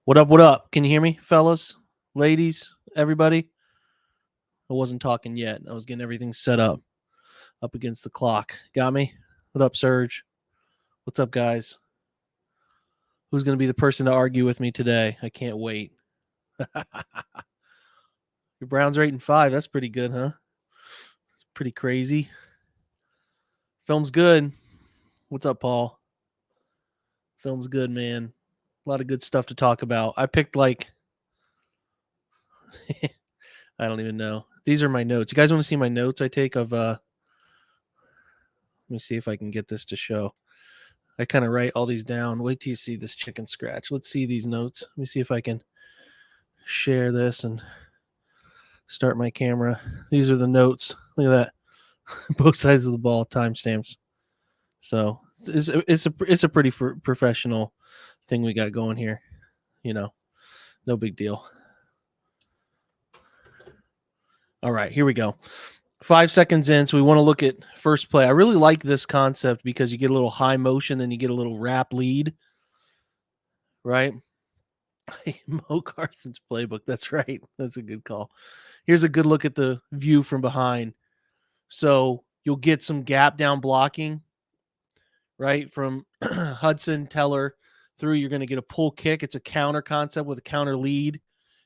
What up? What up? Can you hear me, fellas, ladies, everybody? I wasn't talking yet. I was getting everything set up against the clock. Got me? What up, Serge? What's up, guys? Who's going to be the person to argue with me today? I can't wait. Your Browns are 8-5. That's pretty good, huh? It's pretty crazy. Film's good. What's up, Paul? Film's good, man. A lot of good stuff to talk about. I picked I don't even know. These are my notes. You guys want to see my notes I take of let me see if I can get this to show. I kind of write all these down. Wait till you see this chicken scratch. Let's see these notes. Let me see if I can share this and start my camera. These are the notes. Look at that. Both sides of the ball, timestamps. So it's a pretty professional thing we got going here. You know, no big deal. All right, here we go. 5 seconds in, so we want to look at first play. I really like this concept because you get a little high motion, then you get a little wrap lead, right? Mo Carson's playbook. That's right. That's a good call. Here's a good look at the view from behind. So you'll get some gap down blocking, right? From Hudson, Teller through. You're going to get a pull kick. It's a counter concept with a counter lead.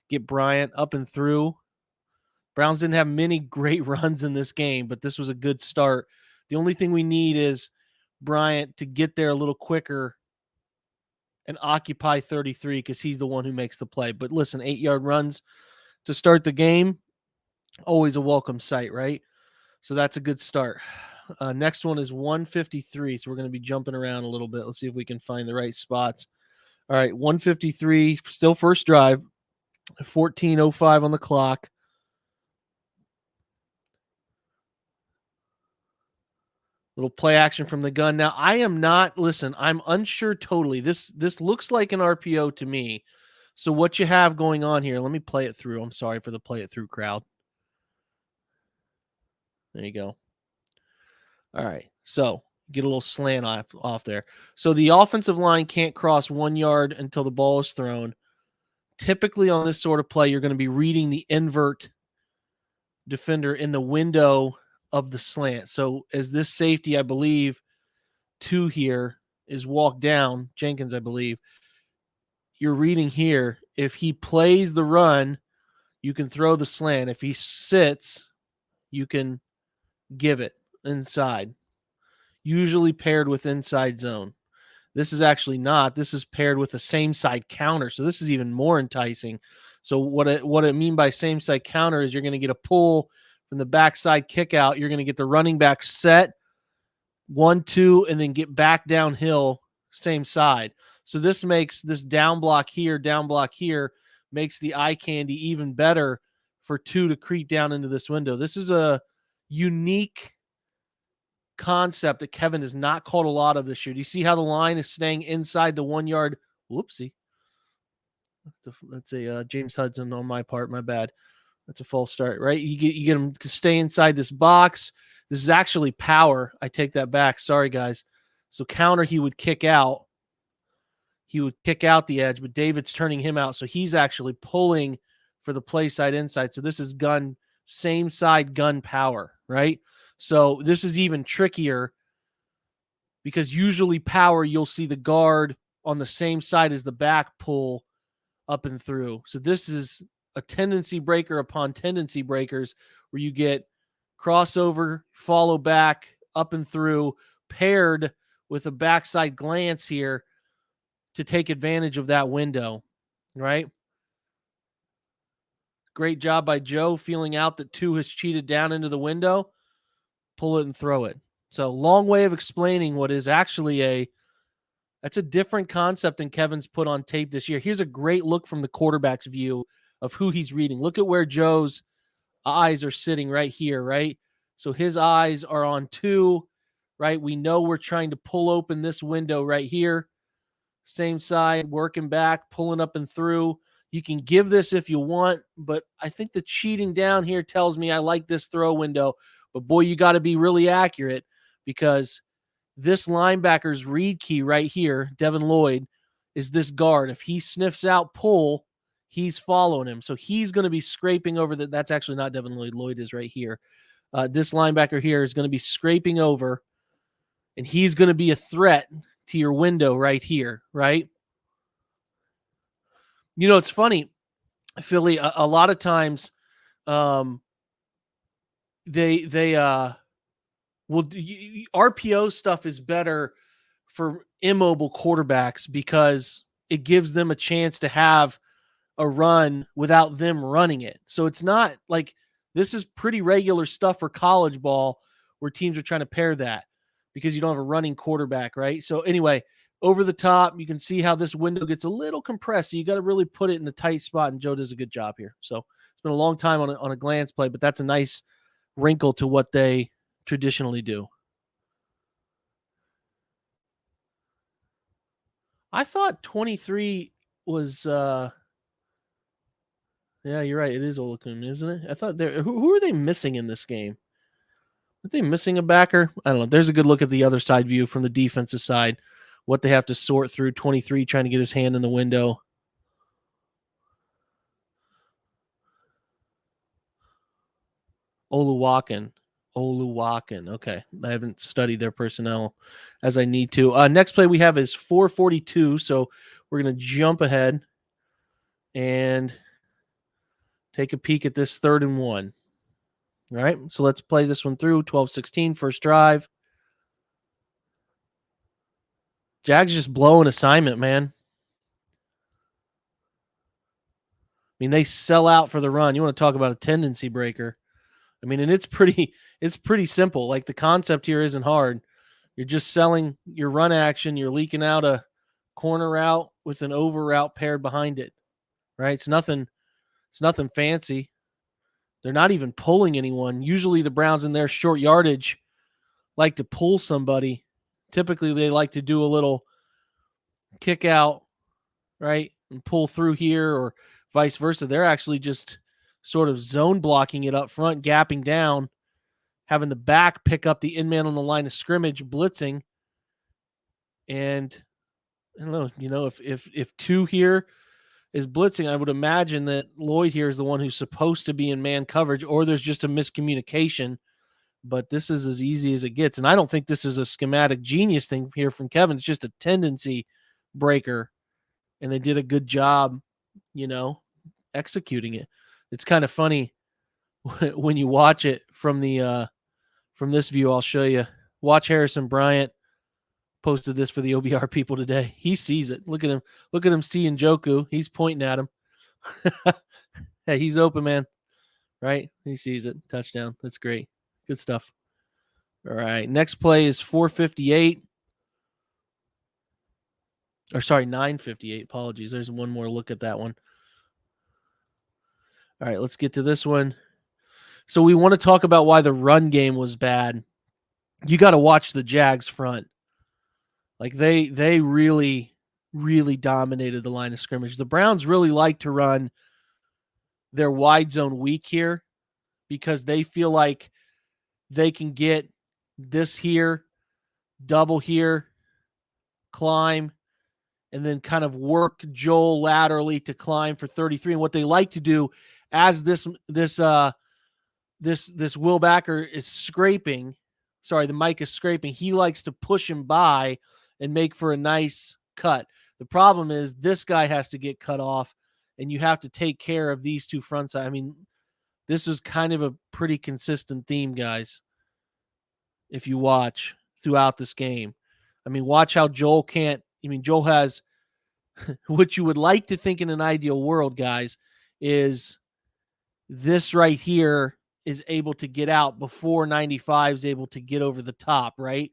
Get Bryant up and through. Browns didn't have many great runs in this game, but this was a good start. The only thing we need is Bryant to get there a little quicker and occupy 33 because he's the one who makes the play. But listen, 8-yard runs to start the game, always a welcome sight, right? So that's a good start. Next one is 153, so we're going to be jumping around a little bit. Let's see if we can find the right spots. All right, 153, still first drive, 14:05 on the clock. Little play action from the gun. Now, I am not, listen, I'm unsure totally. This looks like an RPO to me. So what you have going on here, let me play it through. I'm sorry for the play it through crowd. There you go. All right. So get a little slant off there. So the offensive line can't cross 1 yard until the ball is thrown. Typically on this sort of play, you're going to be reading the invert defender in the window of the slant. So as this safety, I believe, 2 here is walked down, Jenkins, I believe, you're reading here, if he plays the run, you can throw the slant. If he sits, you can give it inside, usually paired with inside zone. This is actually not. This is paired with a same side counter. So this is even more enticing. So what I mean by same side counter is you're going to get a pull from the backside kick out. You're going to get the running back set 1-2 and then get back downhill same side. So this makes this down block here makes the eye candy even better for 2 to creep down into this window. This is a unique concept that Kevin has not called a lot of this year. Do you see how the line is staying inside the 1 yard? Whoopsie. That's a James Hudson on my part. My bad. That's a false start, right? You get him to stay inside this box. This is actually power. I take that back. Sorry, guys. So counter, he would kick out. He would kick out the edge, but David's turning him out. So he's actually pulling for the play side inside. So this is gun, same side gun power, right? So this is even trickier because usually power, you'll see the guard on the same side as the back pull up and through. So this is a tendency breaker upon tendency breakers where you get crossover, follow back, up and through, paired with a backside glance here to take advantage of that window, right? Great job by Joe feeling out that 2 has cheated down into the window. Pull it and throw it. So long way of explaining what is actually that's a different concept than Kevin's put on tape this year. Here's a great look from the quarterback's view of who he's reading. Look at where Joe's eyes are sitting right here, right? So his eyes are on 2, right? We know we're trying to pull open this window right here. Same side, working back, pulling up and through. You can give this if you want, but I think the cheating down here tells me I like this throw window. But boy, you got to be really accurate because this linebacker's read key right here, Devin Lloyd, is this guard. If he sniffs out pull, he's following him. So he's going to be scraping over that's actually not Devin Lloyd. Lloyd is right here. This linebacker here is going to be scraping over, and he's going to be a threat to your window right here, right? You know, it's funny, Philly, a lot of times they RPO stuff is better for immobile quarterbacks because it gives them a chance to have a run without them running it. So it's not like this is pretty regular stuff for college ball where teams are trying to pair that because you don't have a running quarterback, right? So anyway, over the top, you can see how this window gets a little compressed. So you got to really put it in a tight spot, and Joe does a good job here. So it's been a long time on a glance play, but that's a nice wrinkle to what they traditionally do. I thought 23 was yeah, you're right. It is Olakun, isn't it? I thought who are they missing in this game? Are they missing a backer? I don't know. There's a good look at the other side view from the defensive side, what they have to sort through. 23 trying to get his hand in the window. Oluwakin. Okay. I haven't studied their personnel as I need to. Next play we have is 4:42, so we're going to jump ahead and take a peek at this 3rd and 1. All right, so let's play this one through. 12-16, first drive. Jags just blowing assignment, man. I mean, they sell out for the run. You want to talk about a tendency breaker. I mean, and it's pretty simple. Like the concept here isn't hard. You're just selling your run action. You're leaking out a corner route with an over route paired behind it, right? It's nothing fancy. They're not even pulling anyone. Usually the Browns in their short yardage like to pull somebody. Typically they like to do a little kick out, right, and pull through here or vice versa. They're actually just sort of zone blocking it up front, gapping down, having the back pick up the in-man on the line of scrimmage, blitzing. And I don't know, if 2 here is blitzing, I would imagine that Lloyd here is the one who's supposed to be in man coverage, or there's just a miscommunication. But this is as easy as it gets. And I don't think this is a schematic genius thing here from Kevin. It's just a tendency breaker. And they did a good job, executing it. It's kind of funny when you watch it from this view. I'll show you. Watch Harrison Bryant posted this for the OBR people today. He sees it. Look at him seeing Njoku. He's pointing at him. Hey, he's open, man. Right? He sees it. Touchdown. That's great. Good stuff. All right. Next play is 4:58. Or sorry, 9:58. Apologies. There's one more look at that one. All right, let's get to this one. So we want to talk about why the run game was bad. You got to watch the Jags front. Like they really, really dominated the line of scrimmage. The Browns really like to run their wide zone weak here because they feel like they can get this here, double here, climb, and then kind of work Joel laterally to climb for 33. And what they like to do as this Will Backer is scraping, the mic is scraping, he likes to push him by and make for a nice cut. The problem is this guy has to get cut off, and you have to take care of these two front side. I mean, this is kind of a pretty consistent theme, guys, if you watch throughout this game. I mean, watch how Joel Joel has what you would like to think in an ideal world, guys, is this right here is able to get out before 95 is able to get over the top, right?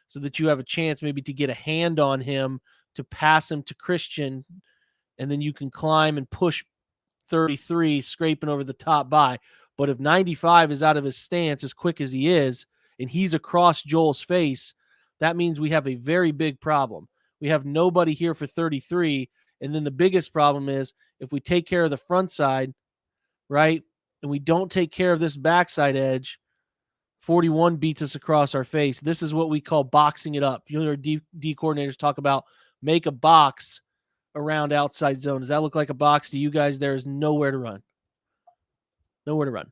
So that you have a chance maybe to get a hand on him, to pass him to Christian, and then you can climb and push 33, scraping over the top by. But if 95 is out of his stance as quick as he is, and he's across Joel's face, that means we have a very big problem. We have nobody here for 33. And then the biggest problem is if we take care of the front side, right, and we don't take care of this backside edge, 41 beats us across our face. This is what we call boxing it up. You'll hear D coordinators talk about make a box around outside zone. Does that look like a box to you guys? There is nowhere to run. Nowhere to run.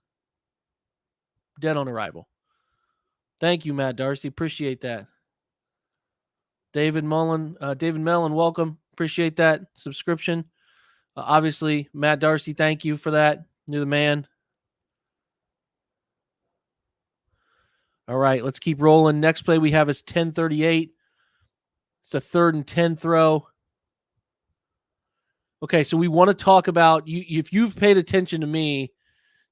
Dead on arrival. Thank you, Matt Darcy. Appreciate that. David Mellon, welcome. Appreciate that subscription. Obviously, Matt Darcy, thank you for that. You're the man. All right, let's keep rolling. Next play we have is 10:38. It's a 3rd and 10 throw. Okay, so we want to talk about you. If you've paid attention to me,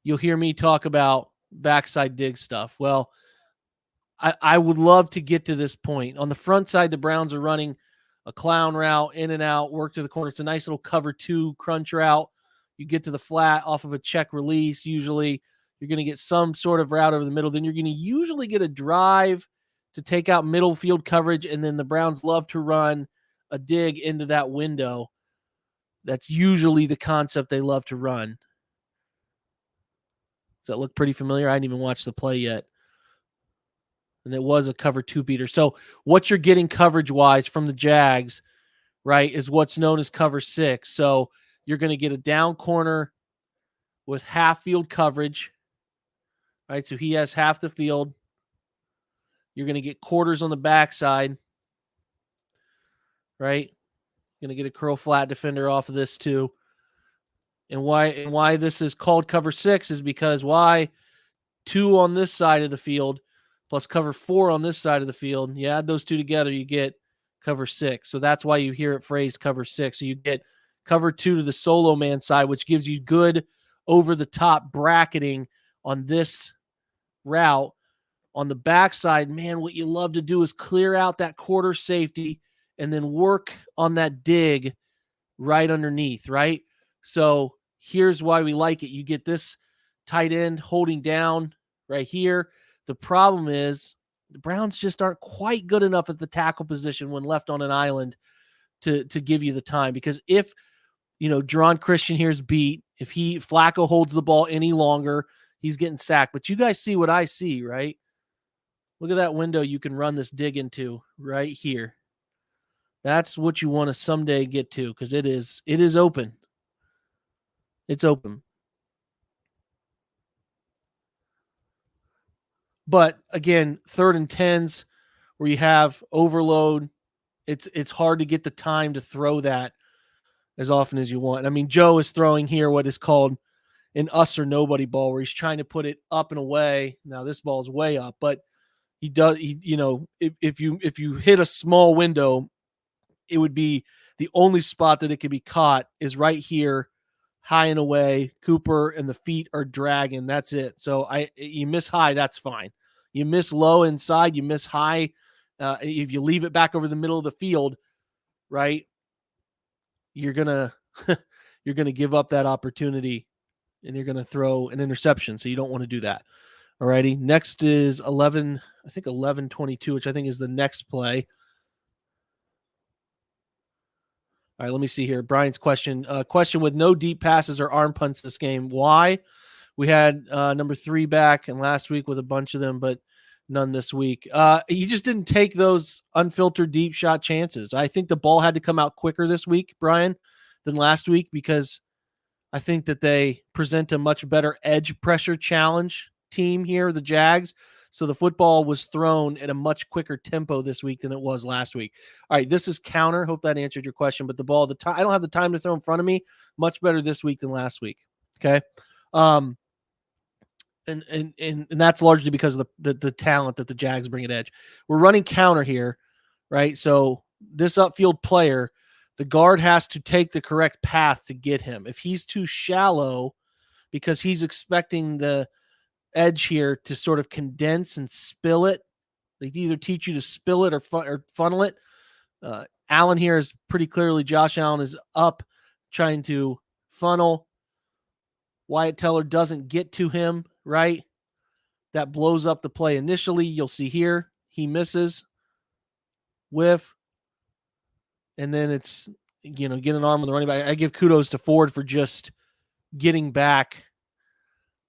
you'll hear me talk about backside dig stuff. Well, I would love to get to this point. On the front side, the Browns are running a clown route, in and out, work to the corner. It's a nice little cover 2 crunch route. You get to the flat off of a check release. Usually you're going to get some sort of route over the middle. Then you're going to usually get a drive to take out middle field coverage, and then the Browns love to run a dig into that window. That's usually the concept they love to run. Does that look pretty familiar? I hadn't even watched the play yet. And it was a cover 2 beater. So what you're getting coverage-wise from the Jags, right, is what's known as cover 6. So you're going to get a down corner with half field coverage, right? So he has half the field. You're going to get quarters on the backside, right? Going to get a curl flat defender off of this too. And why this is called cover 6 is because 2 on this side of the field plus cover 4 on this side of the field. You add those 2 together, you get cover 6. So that's why you hear it phrased cover 6. So you get cover 2 to the solo man side, which gives you good over-the-top bracketing on this route. On the backside, man, what you love to do is clear out that quarter safety and then work on that dig right underneath, right? So here's why we like it. You get this tight end holding down right here. The problem is the Browns just aren't quite good enough at the tackle position when left on an island to give you the time. Because if, Jerron Christian here's beat, if Flacco holds the ball any longer, he's getting sacked. But you guys see what I see, right? Look at that window you can run this dig into right here. That's what you want to someday get to because it is open. It's open. But again, 3rd and 10s where you have overload, it's hard to get the time to throw that as often as you want. I mean, Joe is throwing here what is called an us or nobody ball where he's trying to put it up and away. Now this ball is way up, but if you hit a small window, it would be the only spot that it could be caught is right here, high and away. Cooper and the feet are dragging. That's it. So you miss high, that's fine. You miss low inside, you miss high. If you leave it back over the middle of the field, right, you're gonna give up that opportunity, and you're gonna throw an interception. So you don't want to do that. Alrighty. Next is 11:22, which I think is the next play. All right, let me see here. Brian's question. Question with no deep passes or arm punts this game. Why? We had number 3 back and last week with a bunch of them, but none this week. He just didn't take those unfiltered deep shot chances. I think the ball had to come out quicker this week, Brian, than last week because I think that they present a much better edge pressure challenge team here, the Jags. So the football was thrown at a much quicker tempo this week than it was last week. All right, this is counter. Hope that answered your question. But the ball, I don't have the time to throw in front of me. Much better this week than last week. Okay, and that's largely because of the talent that the Jags bring at edge. We're running counter here, right? So this upfield player, the guard has to take the correct path to get him. If he's too shallow, because he's expecting the edge here to sort of condense and spill it. They either teach you to spill it or funnel it. Allen here is pretty clearly, Josh Allen is up trying to funnel. Wyatt Teller doesn't get to him, right? That blows up the play initially. You'll see here, he misses, whiff, and then it's, get an arm on the running back. I give kudos to Ford for just getting back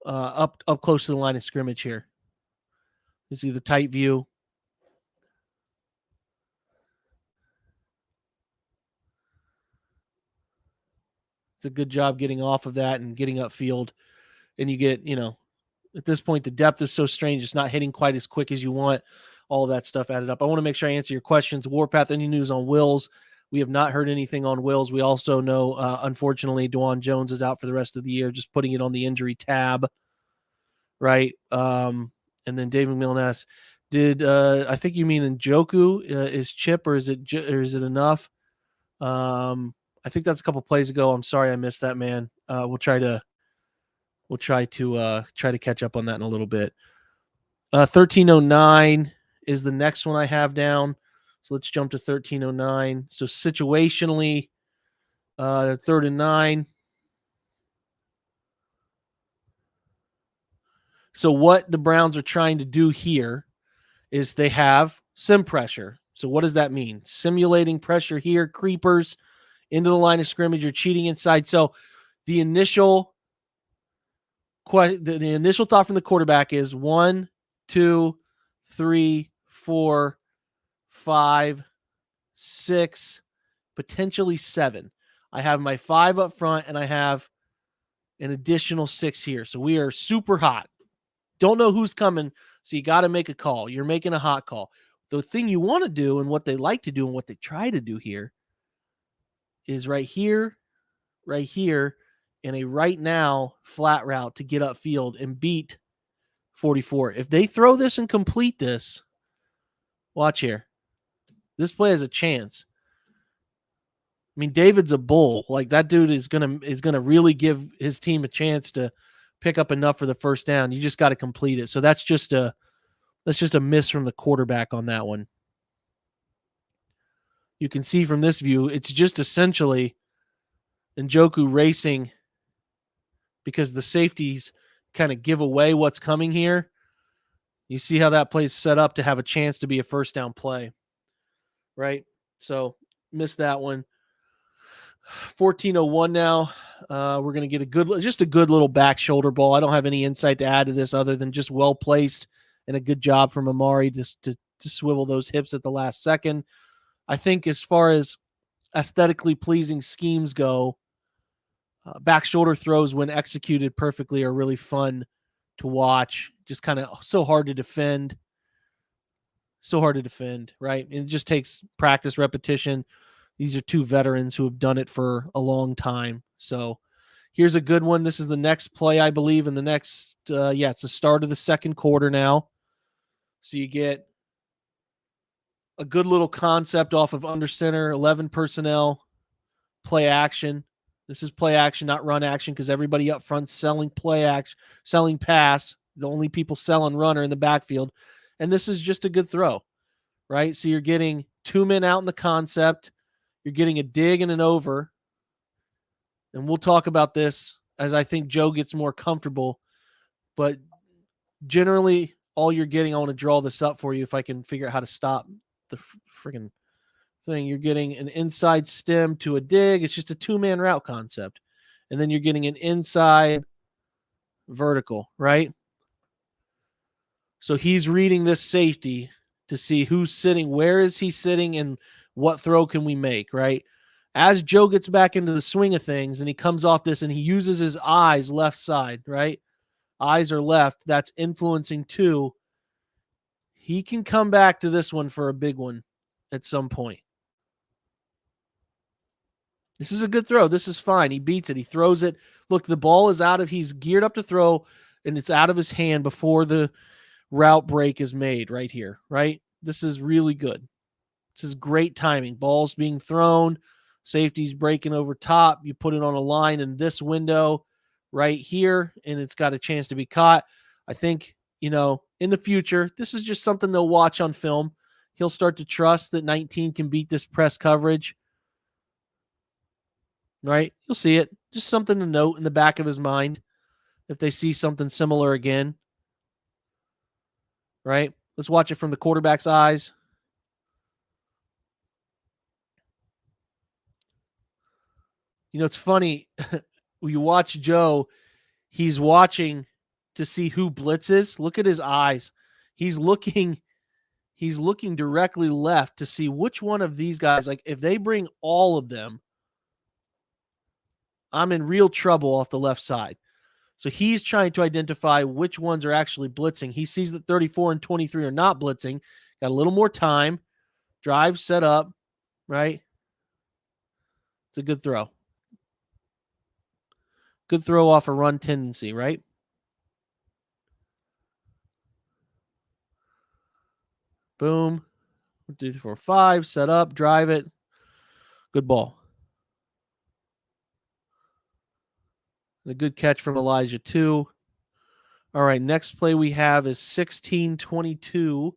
up close to the line of scrimmage here. You see the tight view. a good job getting off of that and getting upfield. And you get, at this point, the depth is so strange. It's not hitting quite as quick as you want. All of that stuff added up. I want to make sure I answer your questions. Warpath, any news on Wills? We have not heard anything on Wills. We also know, unfortunately, Dwan Jones is out for the rest of the year, just putting it on the injury tab, right? And then Dave McMillan asks, I think you mean Njoku is chip, or is it enough? I think that's a couple plays ago. I'm sorry I missed that, man. We'll try to catch up on that in a little bit. 1309 is the next one I have down. So let's jump to 1309. So situationally, 3rd and 9. So what the Browns are trying to do here is they have sim pressure. So what does that mean? Simulating pressure here, creepers into the line of scrimmage, you're cheating inside. So the initial thought from the quarterback is 1, 2, 3, 4, 5, 6, potentially 7. I have my 5 up front, and I have an additional 6 here. So we are super hot. Don't know who's coming, so you got to make a call. You're making a hot call. The thing you want to do, and what they like to do, and what they try to do here, is right here, and a right now flat route to get upfield and beat 44. If they throw this and complete this, watch here. This play has a chance. I mean, David's a bull. Like, that dude is gonna really give his team a chance to pick up enough for the first down. You just got to complete it. So that's just a miss from the quarterback on that one. You can see from this view, it's just essentially Njoku racing because the safeties kind of give away what's coming here. You see how that play's set up to have a chance to be a first down play, right? So missed that one. 14:01 now. We're going to get a good little back shoulder ball. I don't have any insight to add to this other than just well placed and a good job from Amari just to swivel those hips at the last second. I think as far as aesthetically pleasing schemes go, back shoulder throws when executed perfectly are really fun to watch. Just kind of so hard to defend, right? And it just takes practice, repetition. These are two veterans who have done it for a long time. So here's a good one. This is the next play, I believe, in the next, it's the start of the second quarter now. So you get a good little concept off of under center, 11 personnel, play action. This is play action, not run action, because everybody up front selling play action, selling pass. The only people selling run are in the backfield. And this is just a good throw, right? So you're getting 2 men out in the concept. You're getting a dig and an over. And we'll talk about this as I think Joe gets more comfortable. But generally, all you're getting, I want to draw this up for you if I can figure out how to stop the freaking thing. You're getting an inside stem to a dig. It's just a 2-man route concept. And then you're getting an inside vertical, right? So he's reading this safety to see who's sitting, where is he sitting, and what throw can we make, right? As Joe gets back into the swing of things and he comes off this and he uses his eyes left side, right? Eyes are left. That's influencing too. He can come back to this one for a big one at some point. This is a good throw. This is fine. He beats it. He throws it. Look, the ball is he's geared up to throw, and it's out of his hand before the route break is made right here, right? This is really good. This is great timing. Ball's being thrown. Safety's breaking over top. You put it on a line in this window right here, and it's got a chance to be caught. I think, in the future, this is just something they'll watch on film. He'll start to trust that 19 can beat this press coverage. Right? You'll see it. Just something to note in the back of his mind if they see something similar again. Right? Let's watch it from the quarterback's eyes. It's funny. You watch Joe, he's watching to see who blitzes. Look at his eyes. He's looking directly left to see which one of these guys, like if they bring all of them, I'm in real trouble off the left side. So he's trying to identify which ones are actually blitzing. He sees that 34 and 23 are not blitzing. Got a little more time. Drive set up, right? It's a good throw. Good throw off a run tendency, right? Boom. 1, 2, 3, 4, 5. Set up. Drive it. Good ball. A good catch from Elijah, too. All right, next play we have is 16-22,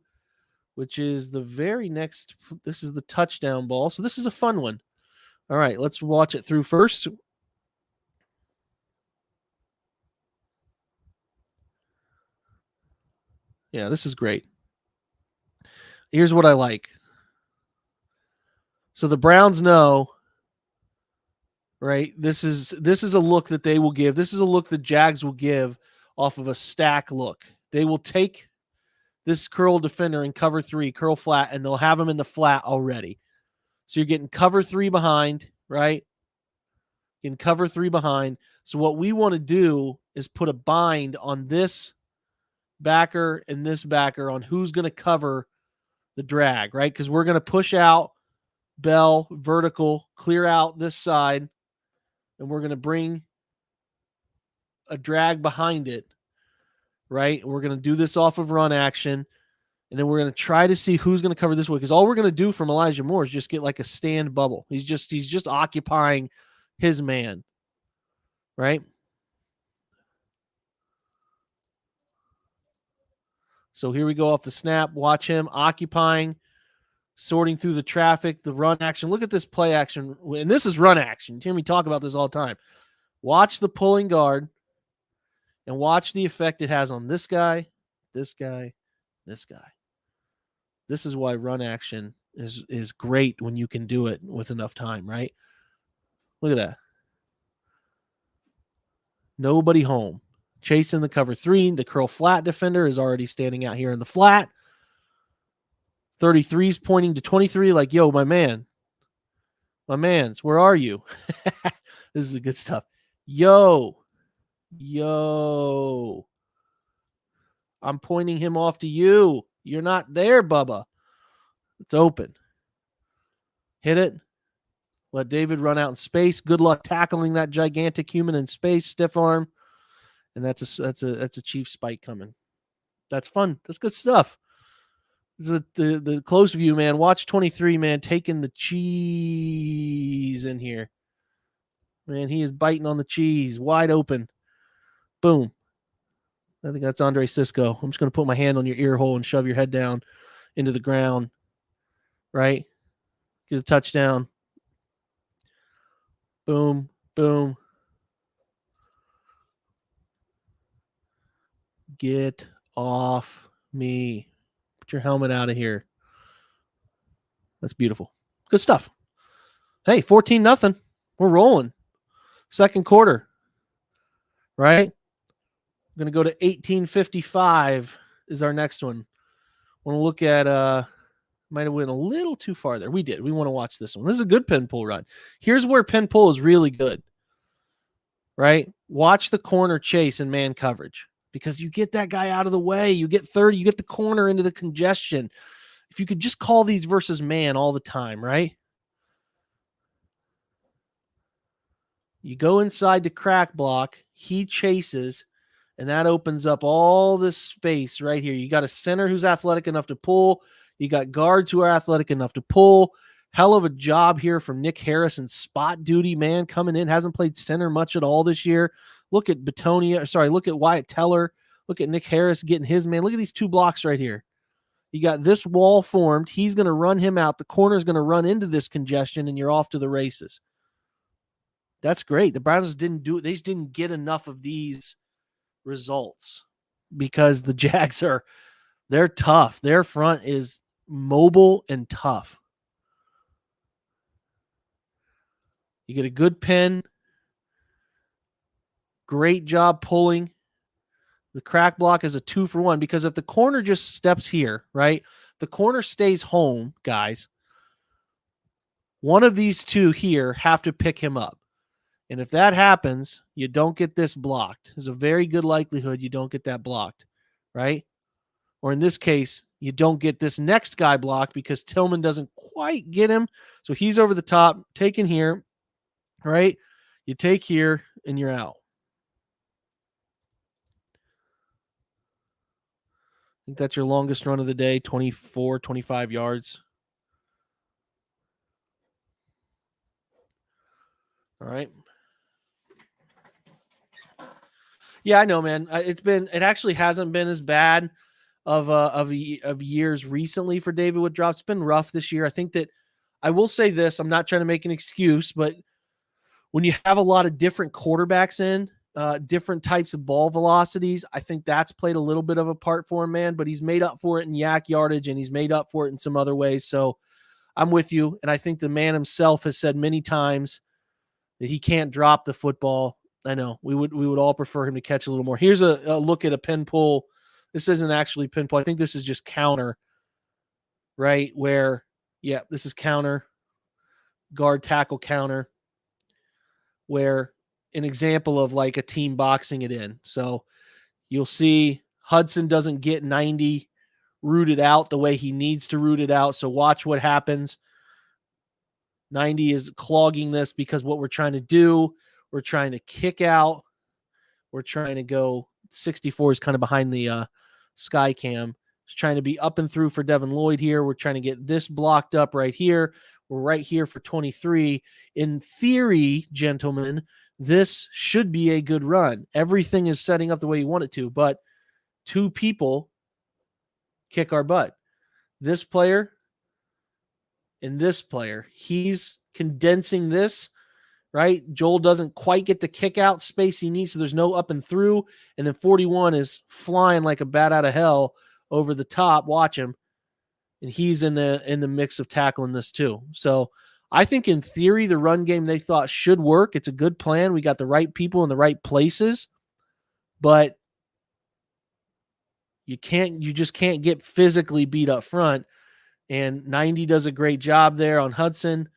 which is the very next. This is the touchdown ball. So this is a fun one. All right, let's watch it through first. Yeah, this is great. Here's what I like. So the Browns know, right? This is a look that they will give. This is a look the Jags will give off of a stack look. They will take this curl defender and cover 3, curl flat, and they'll have him in the flat already. So you're getting cover 3 behind, right? Getting cover 3 behind. So what we want to do is put a bind on this backer and this backer on who's going to cover the drag, right? Because we're going to push out Bell vertical, clear out this side, and we're going to bring a drag behind it, right? We're going to do this off of run action, and then we're going to try to see who's going to cover this way, because all we're going to do from Elijah Moore is just get like a stand bubble. He's just occupying his man, right? So here we go off the snap. Watch him occupying, sorting through the traffic, the run action. Look at this play action. And this is run action. You hear me talk about this all the time. Watch the pulling guard and watch the effect it has on this guy, this guy, this guy. This is why run action is great when you can do it with enough time, right? Look at that. Nobody home. Chasing the cover 3. The curl flat defender is already standing out here in the flat. 33's pointing to 23 like, yo, my mans, where are you? This is good stuff. Yo, I'm pointing him off to you. You're not there, Bubba. It's open. Hit it. Let David run out in space. Good luck tackling that gigantic human in space. Stiff arm. And that's a chief spike coming. That's fun. That's good stuff. This is the close view, man. Watch 23, man, taking the cheese in here. Man, he is biting on the cheese. Wide open. Boom. I think that's Andre Sisco. I'm just going to put my hand on your ear hole and shove your head down into the ground. Right? Get a touchdown. Boom. Boom. Get off me. Put your helmet out of here. That's beautiful. Good stuff. Hey, 14-0. We're rolling. Second quarter. Right? We're going to go to 1855 is our next one. Want to look at might have went a little too far there. We did. We want to watch this one. This is a good pin pull run. Here's where pin pull is really good. Right? Watch the corner chase and man coverage, because you get that guy out of the way. You get 30. You get the corner into the congestion. If you could just call these versus man all the time, right? You go inside the crack block. He chases, and that opens up all this space right here. You got a center who's athletic enough to pull. You got guards who are athletic enough to pull. Hell of a job here from Nick Harris and spot duty, man, coming in. Hasn't played center much at all this year. Look at look at Wyatt Teller. Look at Nick Harris getting his man. Look at these 2 blocks right here. You got this wall formed. He's going to run him out. The corner's going to run into this congestion, and you're off to the races. That's great. The Browns didn't do it. They just didn't get enough of these results because the Jags they're tough. Their front is mobile and tough. You get a good pin. Great job pulling. The crack block is a 2-for-1, because if the corner just steps here, right? The corner stays home, guys. One of these 2 here have to pick him up. And if that happens, you don't get this blocked. There's a very good likelihood you don't get that blocked, right? Or in this case, you don't get this next guy blocked because Tillman doesn't quite get him. So he's over the top, taken here, right? You take here and you're out. I think that's your longest run of the day, 24, 25 yards. All right. Yeah, I know, man. It actually hasn't been as bad of years recently for David with drops. It's been rough this year. I think that I will say this. I'm not trying to make an excuse, but when you have a lot of different quarterbacks in, different types of ball velocities, I think that's played a little bit of a part for him, man. But he's made up for it in yak yardage, and he's made up for it in some other ways. So I'm with you, and I think the man himself has said many times that he can't drop the football. I know we would all prefer him to catch a little more. Here's a look at a pin pull. This isn't actually pin pull. I think this is just counter, right? Where, yeah, this is counter, guard tackle counter, where an example of like a team boxing it in. So you'll see Hudson doesn't get 90 rooted out the way he needs to root it out. So watch what happens. 90 is clogging this because what we're trying to do, we're trying to kick out. We're trying to go 64 is kind of behind the sky cam. It's trying to be up and through for Devin Lloyd here. We're trying to get this blocked up right here. We're right here for 23. In theory, gentlemen, this should be a good run. Everything is setting up the way you want it to, but two people kick our butt. This player and this player. He's condensing this, right? Joel doesn't quite get the kick out space he needs, so there's no up and through. And then 41 is flying like a bat out of hell over the top. Watch him. And he's in the mix of tackling this too. So I think in theory, the run game they thought should work. It's a good plan. We got the right people in the right places, but you just can't get physically beat up front. And 90 does a great job there on Hudson,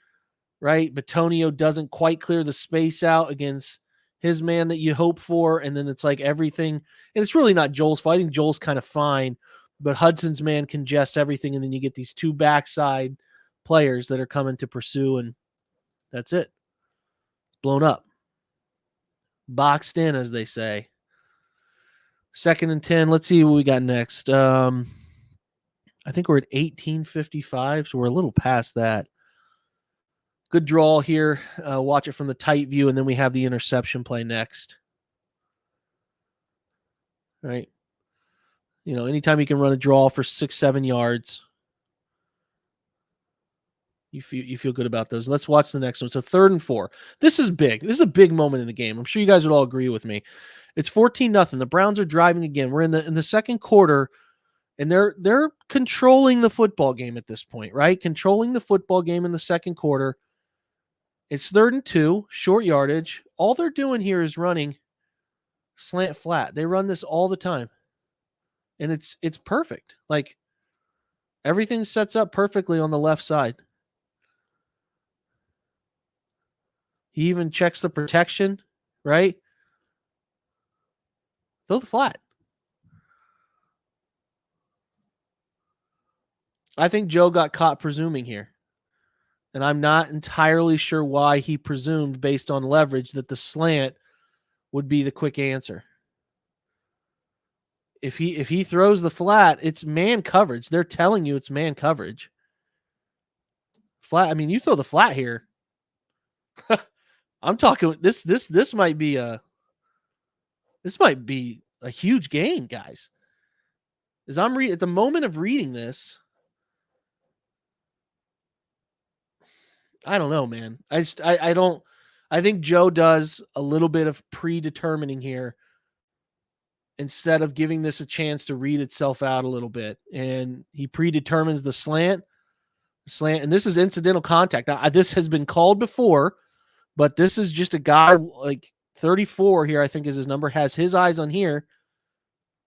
right? Batonio doesn't quite clear the space out against his man that you hope for. And then it's like everything, and it's really not Joel's fault. I think Joel's kind of fine, but Hudson's man congests everything. And then you get these two backside players that are coming to pursue, and that's it. It's blown up. Boxed in, as they say. 2nd and 10. Let's see what we got next. I think we're at 18:55, so we're a little past that. Good draw here. Watch it from the tight view, and then we have the interception play next. Right? You know, anytime you can run a draw for 6-7 yards, you feel good about those. Let's watch the next one. So 3rd and 4. This is big. This is a big moment in the game. I'm sure you guys would all agree with me. It's 14-0. The Browns are driving again. We're in the second quarter. And they're controlling the football game at this point, right? Controlling the football game in the second quarter. It's 3rd and 2, short yardage. All they're doing here is running slant flat. They run this all the time. And it's perfect. Like everything sets up perfectly on the left side. He even checks the protection, right? Throw the flat. I think Joe got caught presuming here. And I'm not entirely sure why he presumed based on leverage that the slant would be the quick answer. If he throws the flat, it's man coverage. They're telling you it's man coverage. Flat, I mean, you throw the flat here. I'm talking this might be a huge gain, guys. As I'm at the moment of reading this, I don't know, man. I think Joe does a little bit of predetermining here instead of giving this a chance to read itself out a little bit. And he predetermines the slant, and this is incidental contact. Now, this has been called before, but this is just a guy like 34 here, I think is his number, has his eyes on here,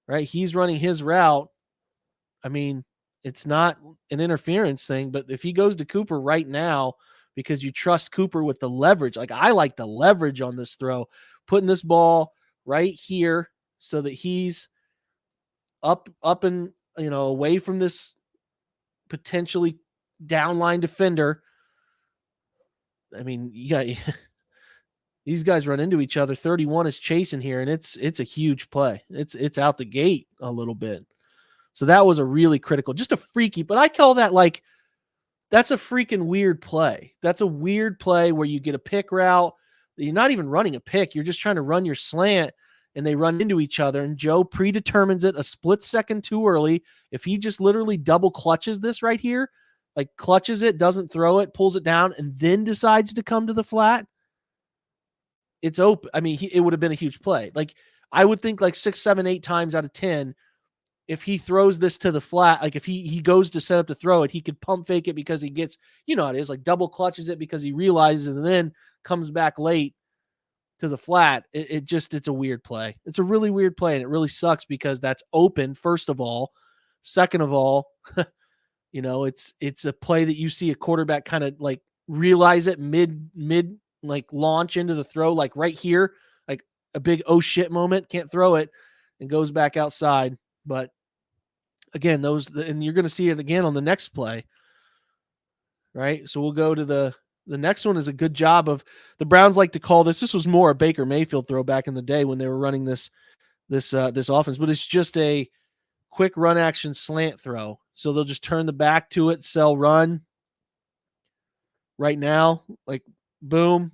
right? He's running his route. I mean, it's not an interference thing, but if he goes to Cooper right now, because you trust Cooper with the leverage. Like, I like the leverage on this throw, putting this ball right here so that he's up and, away from this potentially downline defender. I mean, you got these guys run into each other. 31 is chasing here, and it's a huge play. It's out the gate a little bit. So that was a really critical, just a freaky, but I call that like, that's a freaking weird play. That's a weird play where you get a pick route. You're not even running a pick. You're just trying to run your slant, and they run into each other, and Joe predetermines it a split second too early. If he just literally double clutches this right here, like clutches it, doesn't throw it, pulls it down, and then decides to come to the flat, it's open. I mean, it would have been a huge play. Like, I would think like 6, 7, 8 times out of 10, if he throws this to the flat, like if he goes to set up to throw it, he could pump fake it because he gets, how it is, like double clutches it because he realizes and then comes back late to the flat. It's a weird play. It's a really weird play, and it really sucks because that's open, first of all. Second of all, it's a play that you see a quarterback kind of like realize it mid like launch into the throw, like right here, like a big oh shit moment, can't throw it, and goes back outside. But again, and you're going to see it again on the next play, right? So we'll go to the next one. Is a good job of the Browns like to call this. This was more a Baker Mayfield throw back in the day when they were running this offense, but it's just a quick run action slant throw. So they'll just turn the back to it, sell run right now, like boom,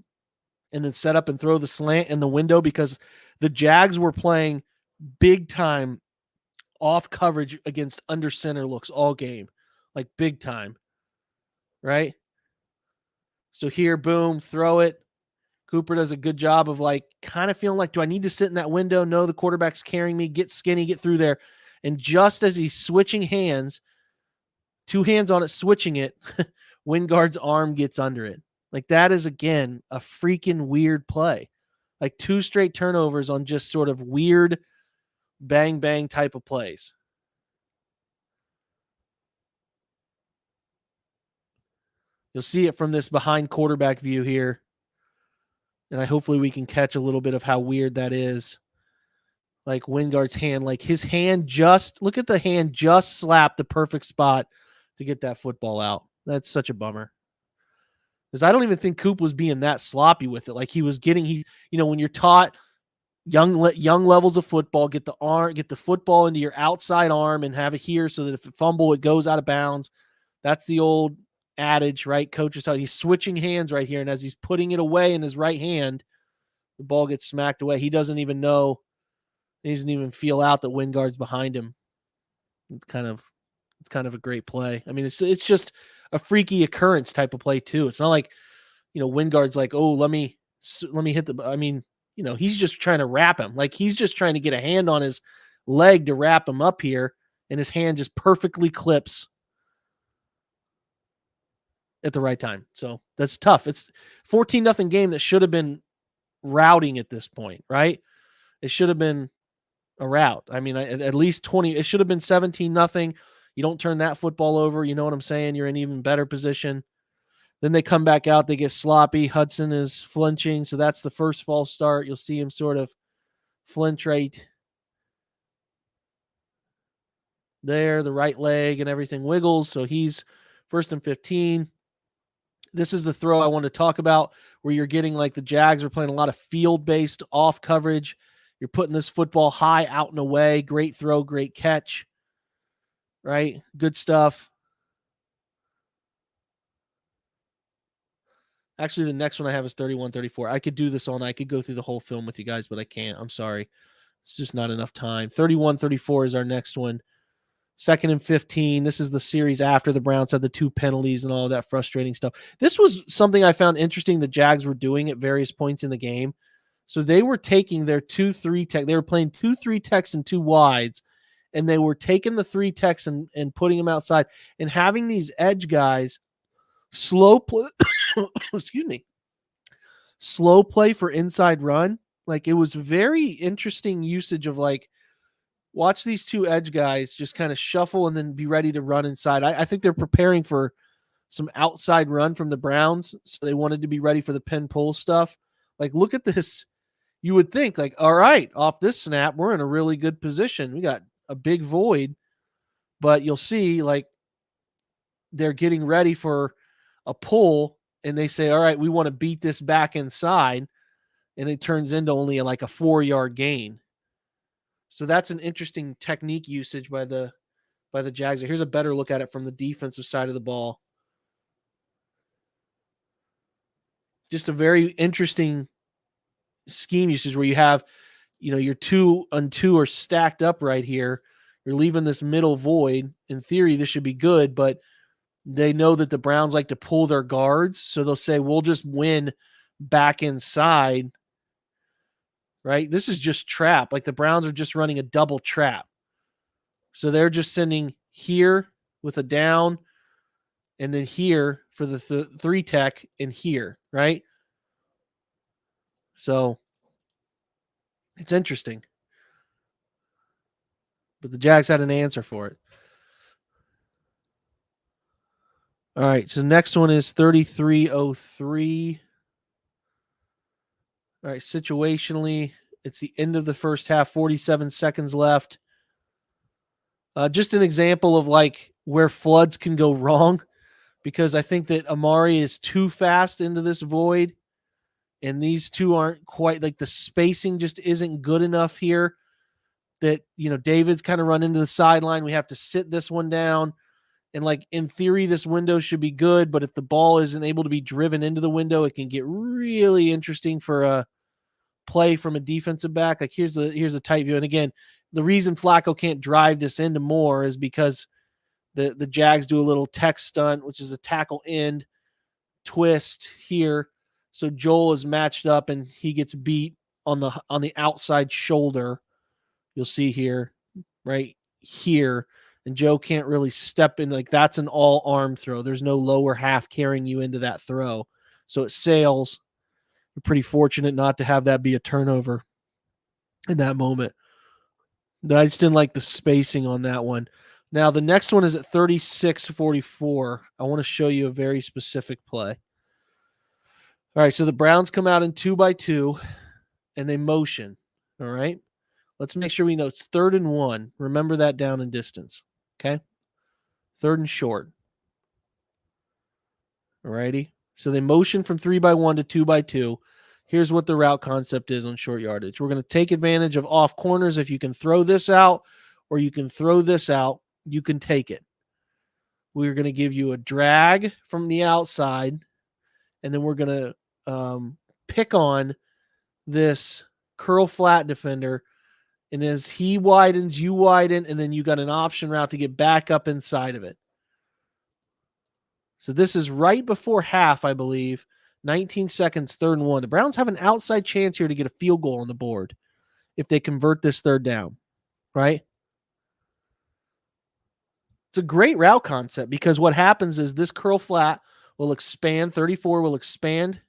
and then set up and throw the slant in the window because the Jags were playing big time off coverage against under center looks all game, like big time, right? So here, boom, throw it. Cooper does a good job of like kind of feeling like, do I need to sit in that window? No, the quarterback's carrying me. Get skinny, get through there. And just as he's switching hands, 2 hands on it, switching it, Wingard's arm gets under it. Like, that is, again, a freaking weird play. Like 2 straight turnovers on just sort of weird bang, bang type of plays. You'll see it from this behind quarterback view here. And hopefully we can catch a little bit of how weird that is. Like Wingard's hand, like his hand look at the hand just slapped the perfect spot to get that football out. That's such a bummer. Because I don't even think Coop was being that sloppy with it. Like he was getting, when you're taught young levels of football, get the football into your outside arm and have it here so that if it fumble, it goes out of bounds. That's the old adage, right? Coach is talking. He's switching hands right here, and as he's putting it away in his right hand, the ball gets smacked away. He doesn't even know. He doesn't even feel out that Wingard's behind him. It's kind of a great play. I mean, it's just a freaky occurrence type of play too. It's not like, Wingard's like, oh, let me hit the. I mean, he's just trying to wrap him. Like he's just trying to get a hand on his leg to wrap him up here, and his hand just perfectly clips at the right time. So that's tough. It's 14-0 game that should have been routing at this point, right? It should have been a rout. I mean, at least 20. It should have been 17-0. You don't turn that football over. You know what I'm saying? You're in even better position. Then they come back out. They get sloppy. Hudson is flinching. So that's the first false start. You'll see him sort of flinch right there. The right leg and everything wiggles. So he's 1st and 15. This is the throw I want to talk about where you're getting like the Jags are playing a lot of field-based off coverage. You're putting this football high out and away. Great throw, great catch. Right? Good stuff. Actually, the next one I have is 31-34. I could do this all night. I could go through the whole film with you guys, but I can't. I'm sorry. It's just not enough time. 31-34 is our next one. 2nd and 15. This is the series after the Browns had the 2 penalties and all that frustrating stuff. This was something I found interesting the Jags were doing at various points in the game. So they were taking their 2-3 tech. They were playing 2-3 techs and 2 wides, and they were taking the 3 techs and putting them outside and having these edge guys slow play. Excuse me. Slow play for inside run. Like it was very interesting usage of like, watch these 2 edge guys just kind of shuffle and then be ready to run inside. I think they're preparing for some outside run from the Browns, so they wanted to be ready for the pin pull stuff. Like, look at this. You would think, like, all right, off this snap, we're in a really good position. We got a big void, but you'll see, like, they're getting ready for a pull, and they say, all right, we want to beat this back inside, and it turns into only like a 4-yard gain. So that's an interesting technique usage by the Jags. Here's a better look at it from the defensive side of the ball. Just a very interesting scheme usage where you have, your 2-on-2 are stacked up right here. You're leaving this middle void. In theory, this should be good, but they know that the Browns like to pull their guards, so they'll say, we'll just win back inside, right? This is just trap. Like, the Browns are just running a double trap. So they're just sending here with a down, and then here for the 3 tech, and here, right? So it's interesting. But the Jags had an answer for it. All right, so next one is 33-03. All right, situationally, it's the end of the first half, 47 seconds left. Just an example of like where floods can go wrong, because I think that Amari is too fast into this void, and these two aren't quite, like, the spacing just isn't good enough here. That, David's kind of run into the sideline. We have to sit this one down. And, like, in theory, this window should be good, but if the ball isn't able to be driven into the window, it can get really interesting for a play from a defensive back. Like, here's a tight view. And again, the reason Flacco can't drive this into more is because the Jags do a little tech stunt, which is a tackle end twist here. So Joel is matched up and he gets beat on the outside shoulder. You'll see here, right here. And Joe can't really step in. Like, that's an all arm throw. There's no lower half carrying you into that throw. So it sails. We're pretty fortunate not to have that be a turnover in that moment. I just didn't like the spacing on that one. Now, the next one is at 36-44. I want to show you a very specific play. All right, so the Browns come out in 2-by-2, and they motion. All right? Let's make sure we know it's 3rd and 1. Remember that down and distance. Okay? 3rd and short. All righty? So they motion from 3-by-1 to 2-by-2. Here's what the route concept is on short yardage. We're going to take advantage of off corners. If you can throw this out or you can throw this out, you can take it. We're going to give you a drag from the outside, and then we're going to pick on this curl flat defender. And as he widens, you widen, and then you got an option route to get back up inside of it. So this is right before half, I believe. 19 seconds, 3rd and 1. The Browns have an outside chance here to get a field goal on the board if they convert this 3rd down, right? It's a great route concept because what happens is this curl flat will expand, 34 will expand,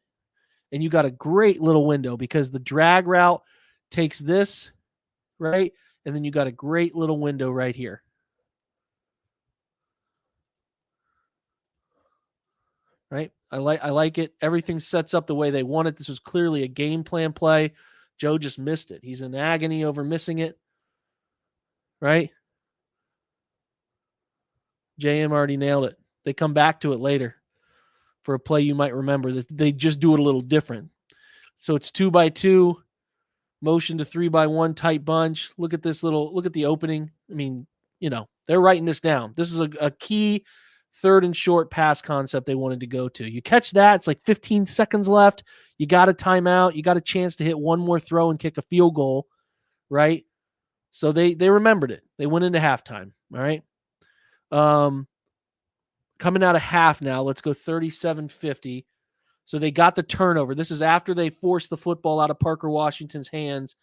and you got a great little window because the drag route takes this, right? And then you got a great little window right here. Right? I like it. Everything sets up the way they want it. This was clearly a game plan play. Joe just missed it. He's in agony over missing it. Right? JM already nailed it. They come back to it later for a play you might remember. They just do it a little different. So it's 2-by-2, motion to 3-by-1 tight bunch. Look at the opening. I mean, they're writing this down. This is a key 3rd and short pass concept they wanted to go to. You catch that, it's like 15 seconds left. You got a timeout. You got a chance to hit one more throw and kick a field goal, right? So they remembered it. They went into halftime, all right? Coming out of half now, let's go 37-50. So they got the turnover. This is after they forced the football out of Parker Washington's hands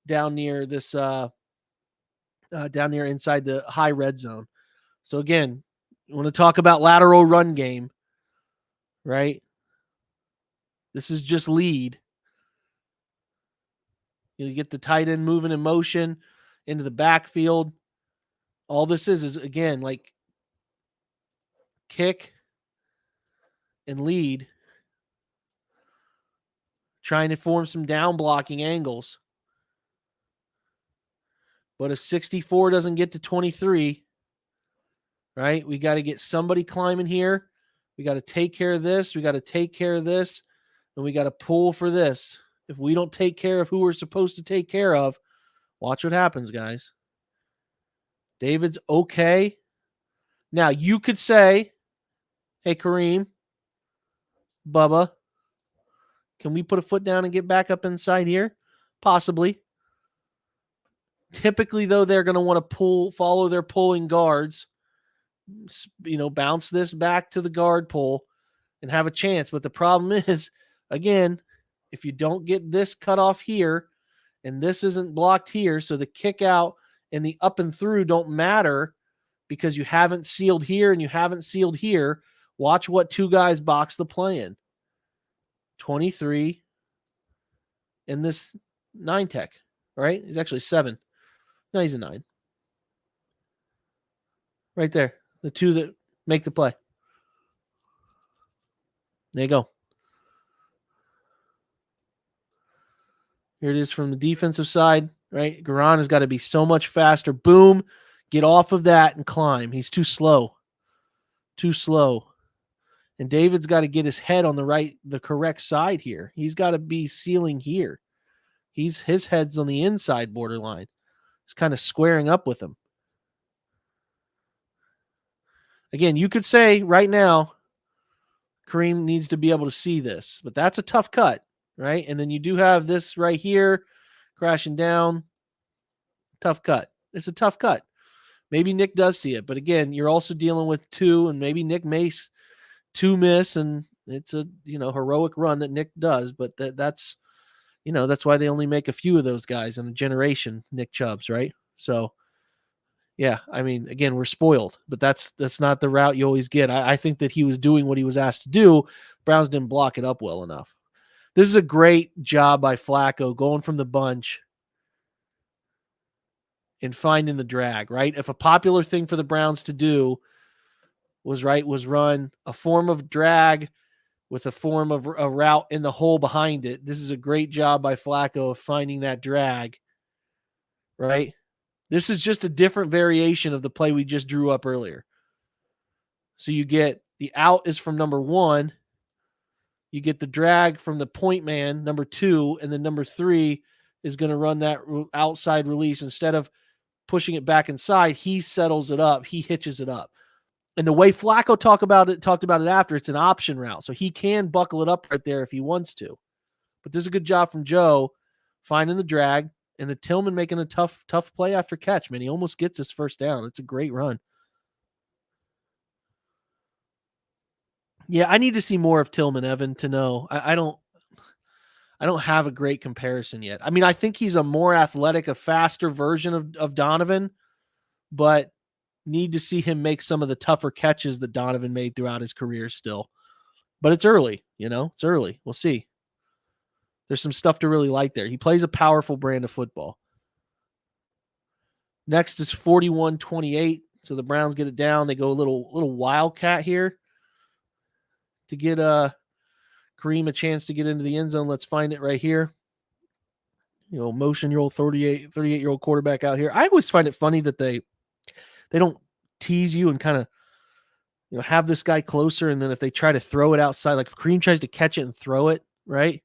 down near this down near inside the high red zone. So again, you want to talk about lateral run game, right? This is just lead. You get the tight end moving in motion into the backfield. All this is again, like, kick, and lead, trying to form some down blocking angles. But if 64 doesn't get to 23, right, we got to get somebody climbing here. We got to take care of this. We got to take care of this. And we got to pull for this. If we don't take care of who we're supposed to take care of, watch what happens, guys. David's okay. Now, you could say, hey, Kareem, Bubba, can we put a foot down and get back up inside here? Possibly. Typically, though, they're going to want to follow their pulling guards, bounce this back to the guard pull and have a chance. But the problem is, again, if you don't get this cut off here and this isn't blocked here, so the kick out and the up and through don't matter because you haven't sealed here and you haven't sealed here. Watch what two guys box the play in. 23 and this 9 tech, right? He's actually 7. No, he's a 9. Right there. The two that make the play. There you go. Here it is from the defensive side, right? Garan has got to be so much faster. Boom. Get off of that and climb. He's too slow. Too slow. And David's got to get his head on the correct side here. He's got to be sealing here. His head's on the inside borderline. He's kind of squaring up with him. Again, you could say right now, Kareem needs to be able to see this, but that's a tough cut, right? And then you do have this right here crashing down. Tough cut. It's a tough cut. Maybe Nick does see it, but again, you're also dealing with 2, and maybe Nick makes 2 miss, and it's a heroic run that Nick does, but that's why they only make a few of those guys in a generation, Nick Chubbs, right? So yeah, I mean, again, we're spoiled, but that's not the route you always get. I think that he was doing what he was asked to do. Browns didn't block it up well enough. This is a great job by Flacco going from the bunch and finding the drag, right? If a popular thing for the Browns to do was run a form of drag with a form of a route in the hole behind it, this is a great job by Flacco of finding that drag, right? This is just a different variation of the play we just drew up earlier. So you get the out is from number 1. You get the drag from the point man, number 2, and then number 3 is going to run that outside release. Instead of pushing it back inside, he settles it up. He hitches it up. And the way Flacco talked about it after, it's an option route. So he can buckle it up right there if he wants to. But this is a good job from Joe finding the drag. And the Tillman making a tough play after catch, man. He almost gets his first down. It's a great run. Yeah, I need to see more of Tillman, Evan, to know. I don't have a great comparison yet. I mean, I think he's a more athletic, a faster version of Donovan, but need to see him make some of the tougher catches that Donovan made throughout his career still. But it's early, it's early. We'll see. There's some stuff to really like there. He plays a powerful brand of football. Next is 41-28. So the Browns get it down. They go a little wildcat here to get Kareem a chance to get into the end zone. Let's find it right here. Motion your old 38-year-old quarterback out here. I always find it funny that they don't tease you and kind of have this guy closer, and then if they try to throw it outside, like if Kareem tries to catch it and throw it, right?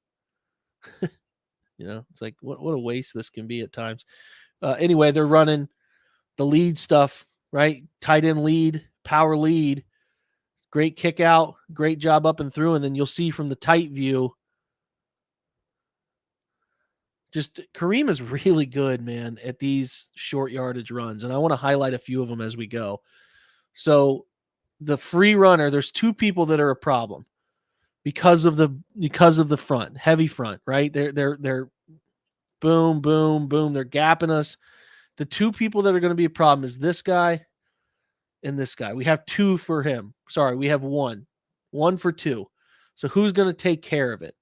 It's like what a waste this can be at times. Anyway, they're running the lead stuff, right? Tight end lead, power lead, great kick out, great job up and through. And then you'll see from the tight view, just Kareem is really good, man, at these short yardage runs. And I want to highlight a few of them as we go. So the free runner, there's 2 people that are a problem. Because of the front, heavy front, right? They're boom, boom, boom. They're gapping us. The 2 people that are going to be a problem is this guy and this guy. We have 2 for him. Sorry, we have 1 for 2. So who's going to take care of it?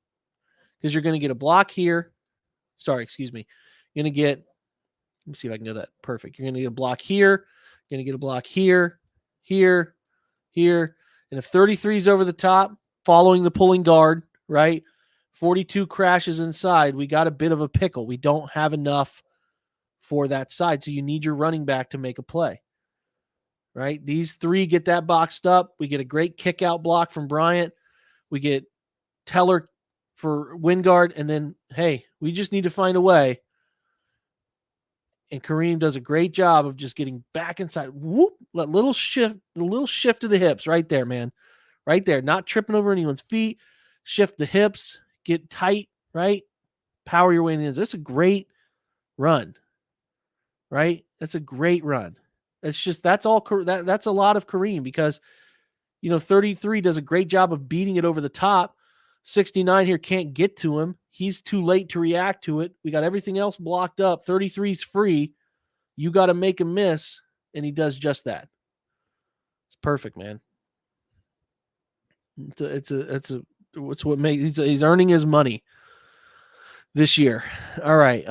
Because you're going to get a block here. Sorry, excuse me. You're going to get, let me see if I can do that. Perfect. You're going to get a block here. You're going to get a block here, here, here. And if 33 is over the top, following the pulling guard, right? 42 crashes inside. We got a bit of a pickle. We don't have enough for that side. So you need your running back to make a play, right? These three get that boxed up. We get a great kick out block from Bryant. We get Teller for Wingard. And then, hey, we just need to find a way. And Kareem does a great job of just getting back inside. Whoop, a little shift to the hips right there, man. Right there. Not tripping over anyone's feet. Shift the hips. Get tight, right? Power your way in. That's a great run, right? That's a great run. It's just that's all. That's a lot of Kareem because 33 does a great job of beating it over the top. 69 here can't get to him. He's too late to react to it. We got everything else blocked up. 33's free. You got to make him miss, and he does just that. It's perfect, man. It's what makes he's earning his money this year. All right.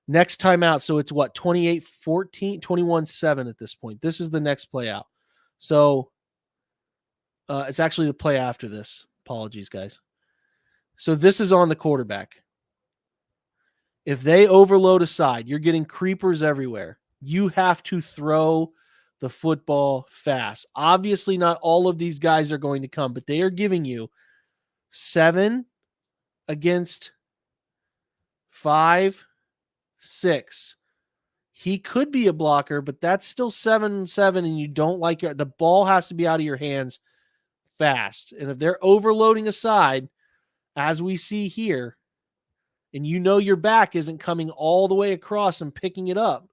Next time out. So it's what, 28-14, 21-7 at this point. This is the next play out. So it's actually the play after this. Apologies, guys. So this is on the quarterback. If they overload a side, you're getting creepers everywhere. You have to throw the football fast. Obviously, not all of these guys are going to come, but they are giving you 7 against 5, 6. He could be a blocker, but that's still 7-7, and you don't like it. The ball has to be out of your hands fast. And if they're overloading a side, as we see here, and your back isn't coming all the way across and picking it up,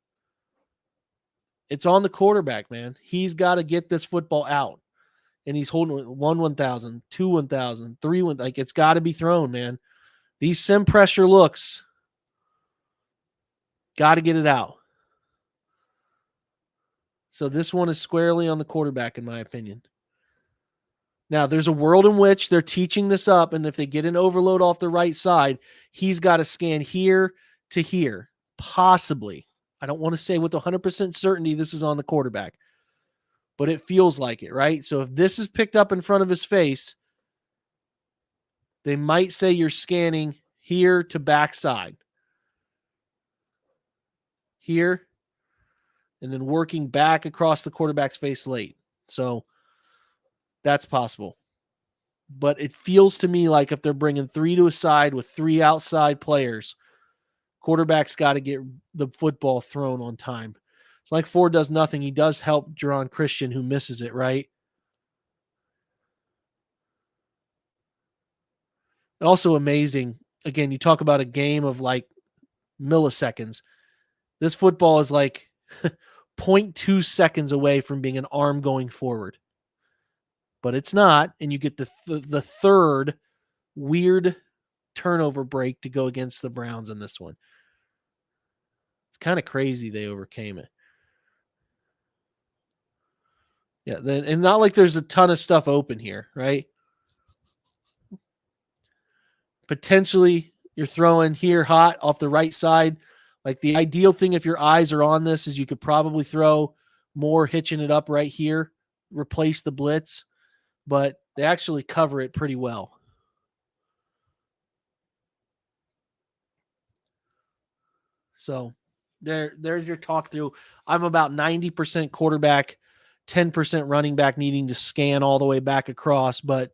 it's on the quarterback, man. He's got to get this football out. And he's holding 1,000, 2 1,000, 3 1. Like, it's got to be thrown, man. These sim pressure looks, got to get it out. So this one is squarely on the quarterback, in my opinion. Now, there's a world in which they're teaching this up, and if they get an overload off the right side, he's got to scan here to here, possibly. I don't want to say with 100% certainty this is on the quarterback, but it feels like it, right? So if this is picked up in front of his face, they might say you're scanning here to backside. Here, and then working back across the quarterback's face late. So that's possible. But it feels to me like if they're bringing 3 to a side with 3 outside players, quarterback's got to get the football thrown on time. It's like Ford does nothing. He does help Jerron Christian, who misses it, right? And also amazing. Again, you talk about a game of like milliseconds. This football is like 0.2 seconds away from being an arm going forward. But it's not, and you get the third weird turnover break to go against the Browns in this one. It's kind of crazy they overcame it. Yeah, and not like there's a ton of stuff open here, right? Potentially, you're throwing here hot off the right side. Like the ideal thing, if your eyes are on this, is you could probably throw more hitching it up right here, replace the blitz, but they actually cover it pretty well. So there's your talk through. I'm about 90% quarterback, 10% running back, needing to scan all the way back across. But,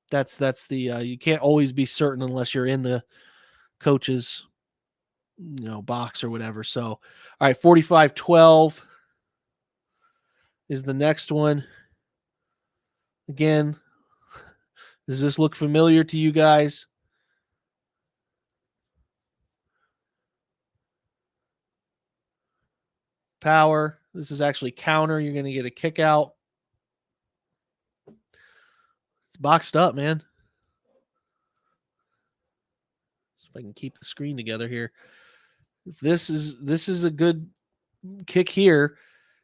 that's the you can't always be certain unless you're in the coach's, box or whatever. So, all right, 45-12 is the next one. Again, does this look familiar to you guys? Power. This is actually counter. You're going to get a kick out. It's boxed up, man. See if I can keep the screen together here. If this is a good kick here,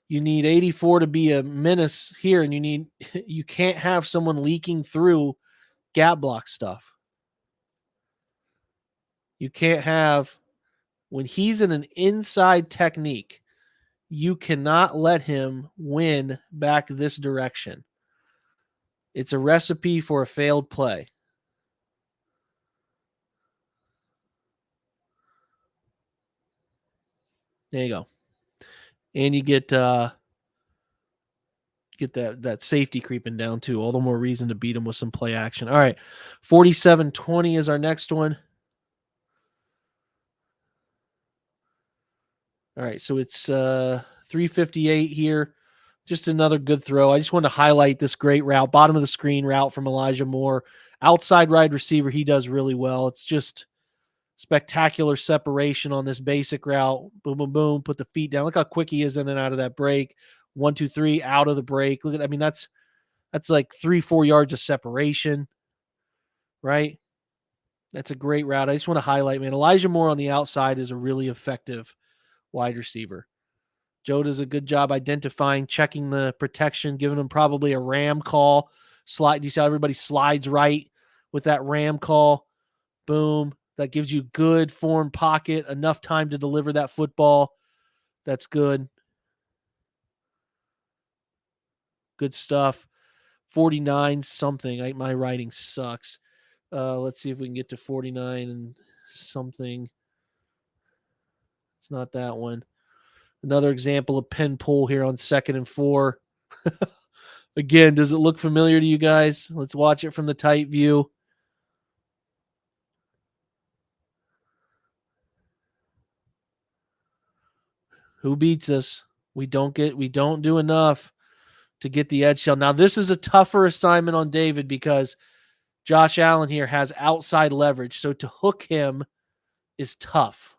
you need 84 to be a menace here, and you can't have someone leaking through gap block stuff. You can't have, when he's in an inside technique, You cannot let him win back this direction. It's a recipe for a failed play. There you go. And you get that safety creeping down too. All the more reason to beat him with some play action. All right. 47-20 is our next one. All right. So it's 358 here. Just another good throw. I just want to highlight this great route, bottom of the screen route from Elijah Moore. Outside wide receiver, he does really well. It's just spectacular separation on this basic route. Boom, boom, boom. Put the feet down. Look how quick he is in and out of that break. 1, 2, 3, out of the break. Look at that. I mean, that's like 3-4 yards of separation, right? That's a great route. I just want to highlight, man, Elijah Moore on the outside is a really effective wide receiver. Joe does a good job identifying, checking the protection, giving him probably a ram call. Slide. Do you see how everybody slides right with that ram call? Boom. That gives you good form pocket, enough time to deliver that football. That's good. Good stuff. 49 something. My writing sucks. Let's see if we can get to 49 and something. It's not that one. Another example of pin pull here on 2nd and 4. Again, does it look familiar to you guys? Let's watch it from the tight view. Who beats us? We don't do enough to get the edge shell. Now, this is a tougher assignment on David because Josh Allen here has outside leverage. So to hook him is tough.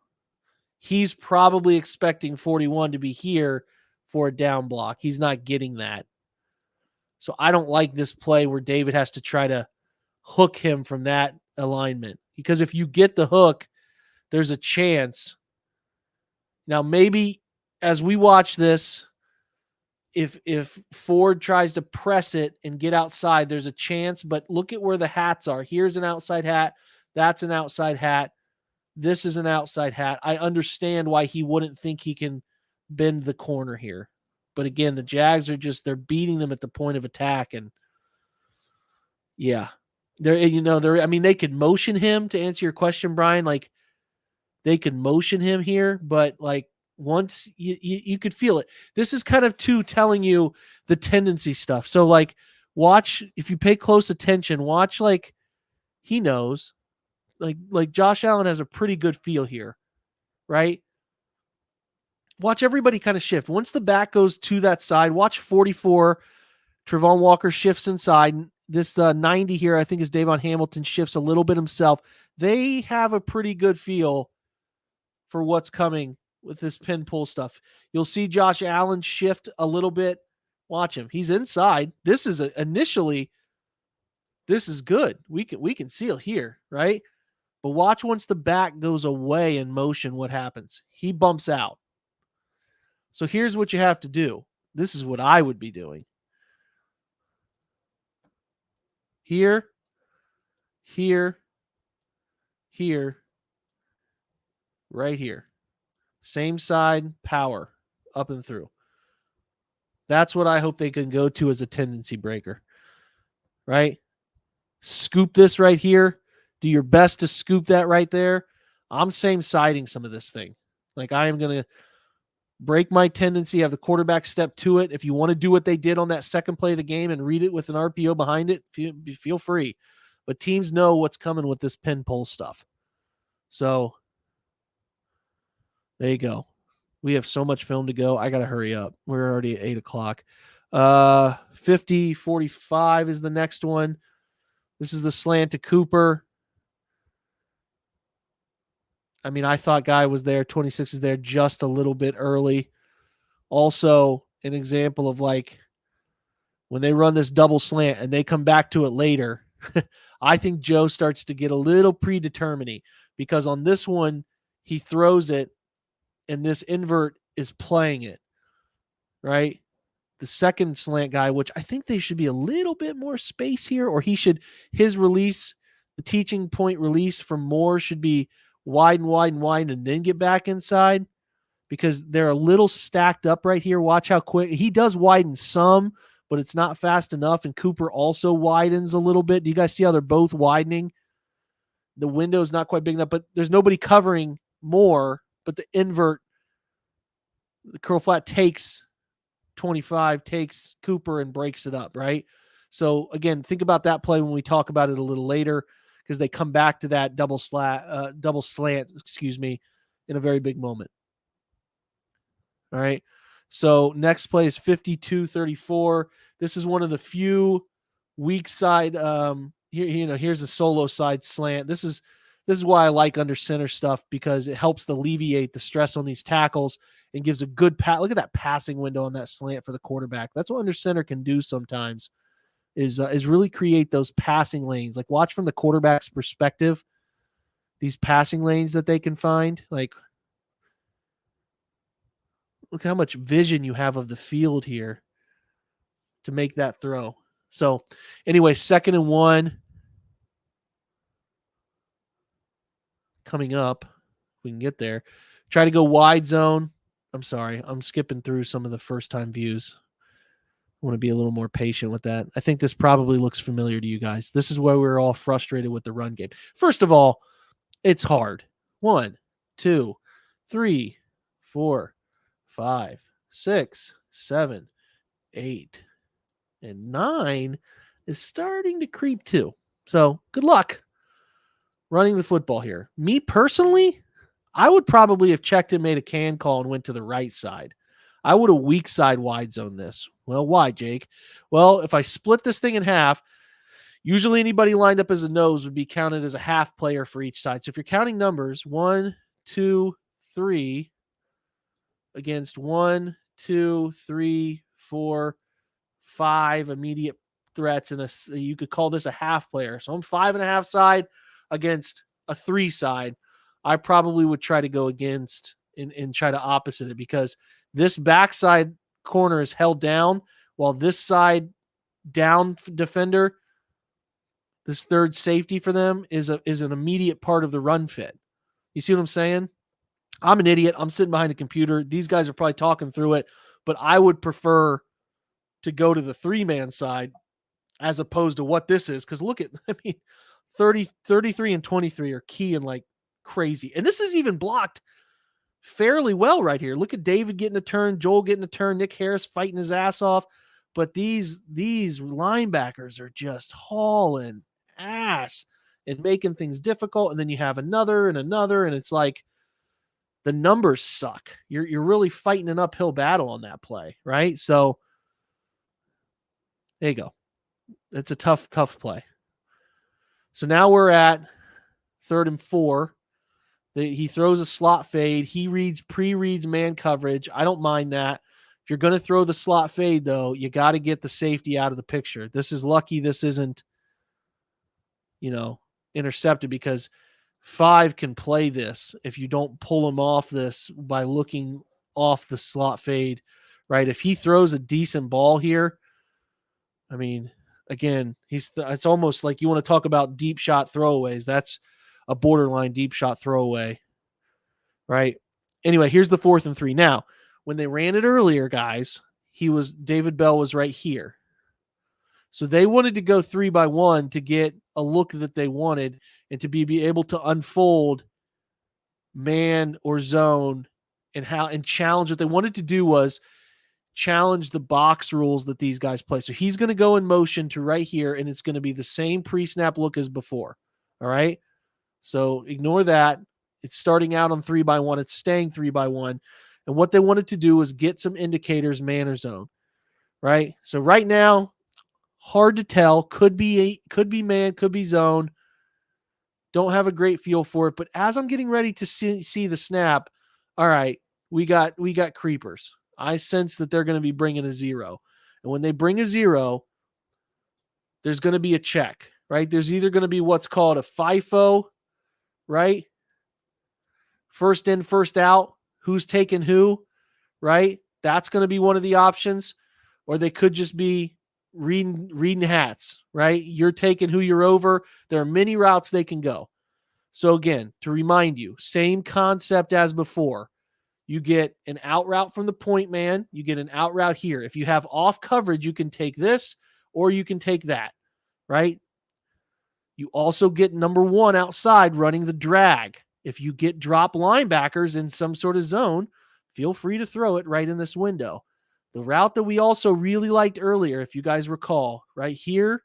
He's probably expecting 41 to be here for a down block. He's not getting that. So I don't like this play where David has to try to hook him from that alignment. Because if you get the hook, there's a chance. Now, maybe as we watch this, if Ford tries to press it and get outside, there's a chance. But look at where the hats are. Here's an outside hat. That's an outside hat. This is an outside hat. I understand why he wouldn't think he can bend the corner here. But again, the Jags are they're beating them at the point of attack. And yeah, they could motion him, to answer your question, Brian. Like, they could motion him here, but like, once you could feel it. This is kind of telling you the tendency stuff. So like, watch, if you pay close attention, watch, like, he knows, like Josh Allen has a pretty good feel here, right? Watch everybody kind of shift. Once the back goes to that side, watch 44. Trevon Walker shifts inside. This 90 here, I think, is Davon Hamilton, shifts a little bit himself. They have a pretty good feel for what's coming with this pin pull stuff. You'll see Josh Allen shift a little bit. Watch him. He's inside. This is good. We can seal here, right? But watch once the back goes away in motion, what happens? He bumps out. So here's what you have to do. This is what I would be doing. Here, here, here, right here. Same side, power, up and through. That's what I hope they can go to as a tendency breaker, right? Scoop this right here. Do your best to scoop that right there. I'm same-siding some of this thing. Like, I am going to break my tendency, have the quarterback step to it. If you want to do what they did on that second play of the game and read it with an RPO behind it, feel free. But teams know what's coming with this pin pull stuff. So there you go. We have so much film to go. I got to hurry up. We're already at 8 o'clock. 50-45 is the next one. This is the slant to Cooper. I mean, I thought Guy was there. 26 is there just a little bit early. Also, an example of, like, when they run this double slant and they come back to it later, I think Joe starts to get a little predetermining, because on this one, he throws it and this invert is playing it, right? The second slant guy, which I think they should be a little bit more space here, or his release, the teaching point release from Moore should be wide and wide and wide and then get back inside. because they're a little stacked up right here. Watch how quick he does widen some, but it's not fast enough. And Cooper also widens a little bit. Do you guys see how they're both widening? The window is not quite big enough, but there's nobody covering more. But the invert, the curl flat takes 25, takes Cooper and breaks it up, right? So again, think about that play when we talk about it a little later, because they come back to that double slant, in a very big moment. All right. So next play is 52-34. This is one of the few weak side. Here's a solo side slant. This is why I like under center stuff, because it helps to alleviate the stress on these tackles and gives a good pass. Look at that passing window on that slant for the quarterback. That's what under center can do sometimes, is really create those passing lanes. Like, watch from the quarterback's perspective, these passing lanes that they can find. Like, look how much vision you have of the field here to make that throw. So anyway, 2nd and 1 coming up. We can get there. Try to go wide zone. I'm sorry, I'm skipping through some of the first time views. I want to be a little more patient with that. I think this probably looks familiar to you guys. This is why we're all frustrated with the run game. First of all, it's hard. 1, 2, 3, 4, 5, 6, 7, 8, and 9 is starting to creep too. So good luck running the football here. Me personally, I would probably have checked and made a can call and went to the right side. I would have weak side wide zone this. Well, why, Jake? Well, if I split this thing in half, usually anybody lined up as a nose would be counted as a half player for each side. So if you're counting numbers, 1, 2, 3 against 1, 2, 3, 4, 5 immediate threats, and you could call this a half player. So I'm 5.5 side against a 3 side. I probably would try to go against and try to opposite it, because this backside corner is held down while this side down defender, this third safety for them, is an immediate part of the run fit. You see what I'm saying? I'm an idiot. I'm sitting behind a computer. These guys are probably talking through it, but I would prefer to go to the 3-man side as opposed to what this is. Because look at, 33 and 23 are key and like crazy. And this is even blocked fairly well right here. Look at David getting a turn, Joel getting a turn, Nick Harris fighting his ass off. But these linebackers are just hauling ass and making things difficult. And then you have another, and it's like the numbers suck. You're really fighting an uphill battle on that play, right? So there you go. It's a tough play. So now we're at 3rd and 4. He throws a slot fade. He pre-reads man coverage. I don't mind that. If you're going to throw the slot fade, though, you got to get the safety out of the picture. This is lucky this isn't, intercepted, because 5 can play this if you don't pull him off this by looking off the slot fade, right? If he throws a decent ball here, again, it's almost like you want to talk about deep shot throwaways. That's a borderline deep shot throwaway, right? Anyway, here's the 4th and 3. Now, when they ran it earlier, guys, David Bell was right here. So they wanted to go 3-by-1 to get a look that they wanted and to be able to unfold man or zone and challenge. What they wanted to do was challenge the box rules that these guys play. So he's going to go in motion to right here, and it's going to be the same pre-snap look as before. All right. So ignore that. It's starting out on 3-by-1. It's staying 3-by-1. And what they wanted to do was get some indicators, man or zone, right? So right now, hard to tell. Could be man, could be zone. Don't have a great feel for it. But as I'm getting ready to see the snap, all right, we got creepers. I sense that they're going to be bringing a 0. And when they bring a 0, there's going to be a check, right? There's either going to be what's called a FIFO, right? First in, first out. Who's taking who, right? That's going to be one of the options. Or they could just be reading hats, right? You're taking who you're over. There are many routes they can go. So again, to remind you, same concept as before. You get an out route from the point man. You get an out route here. If you have off coverage, you can take this or you can take that, right? You also get number one outside running the drag. If you get drop linebackers in some sort of zone, feel free to throw it right in this window. The route that we also really liked earlier, if you guys recall, right here,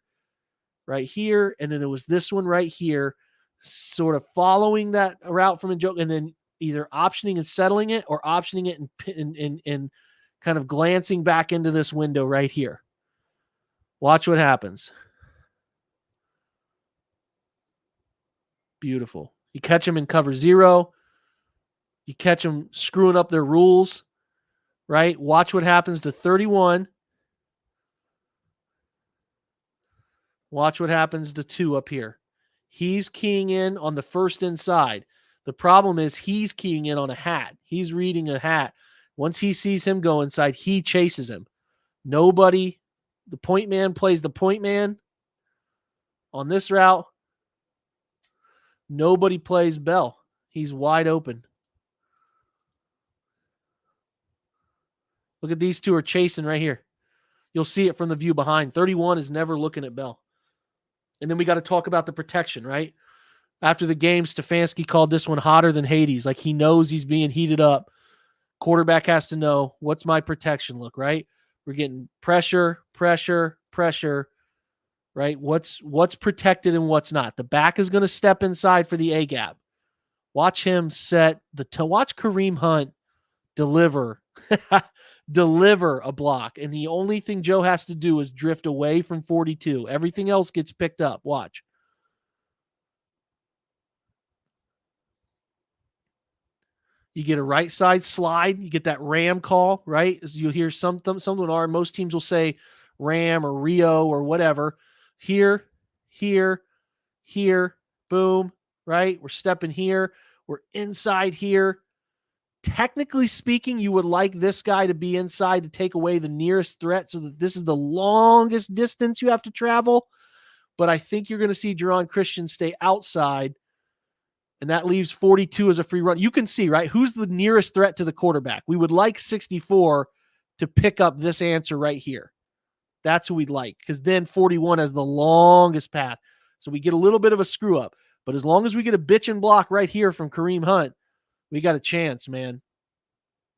and then it was this one right here, sort of following that route from a joke, and then either optioning and settling it or optioning it and kind of glancing back into this window right here. Watch what happens. Beautiful. You catch them in cover 0. You catch them screwing up their rules, right? Watch what happens to 31. Watch what happens to 2 up here. He's keying in on the first inside. The problem is he's keying in on a hat. He's reading a hat. Once he sees him go inside, he chases him. Nobody, the point man plays the point man on this route. Nobody plays Bell. He's wide open. Look at these two are chasing right here. You'll see it from the view behind. 31 is never looking at Bell. And then we got to talk about the protection, right? After the game, Stefanski called this one hotter than Hades. Like he knows he's being heated up. Quarterback has to know, what's my protection look, right? We're getting pressure, right? What's protected and what's not. The back is going to step inside for the A-gap. Watch him set the toe. Watch Kareem Hunt deliver a block. And the only thing Joe has to do is drift away from 42. Everything else gets picked up. Watch. You get a right side slide. You get that Ram call, right? As you hear something are. Most teams will say Ram or Rio or whatever. Here, boom, right? We're stepping here. We're inside here. Technically speaking, you would like this guy to be inside to take away the nearest threat so that this is the longest distance you have to travel. But I think you're going to see Jerron Christian stay outside, and that leaves 42 as a free run. You can see, right, who's the nearest threat to the quarterback. We would like 64 to pick up this answer right here. That's who we'd like, because then 41 has the longest path. So we get a little bit of a screw up. But as long as we get a bitch and block right here from Kareem Hunt, we got a chance, man.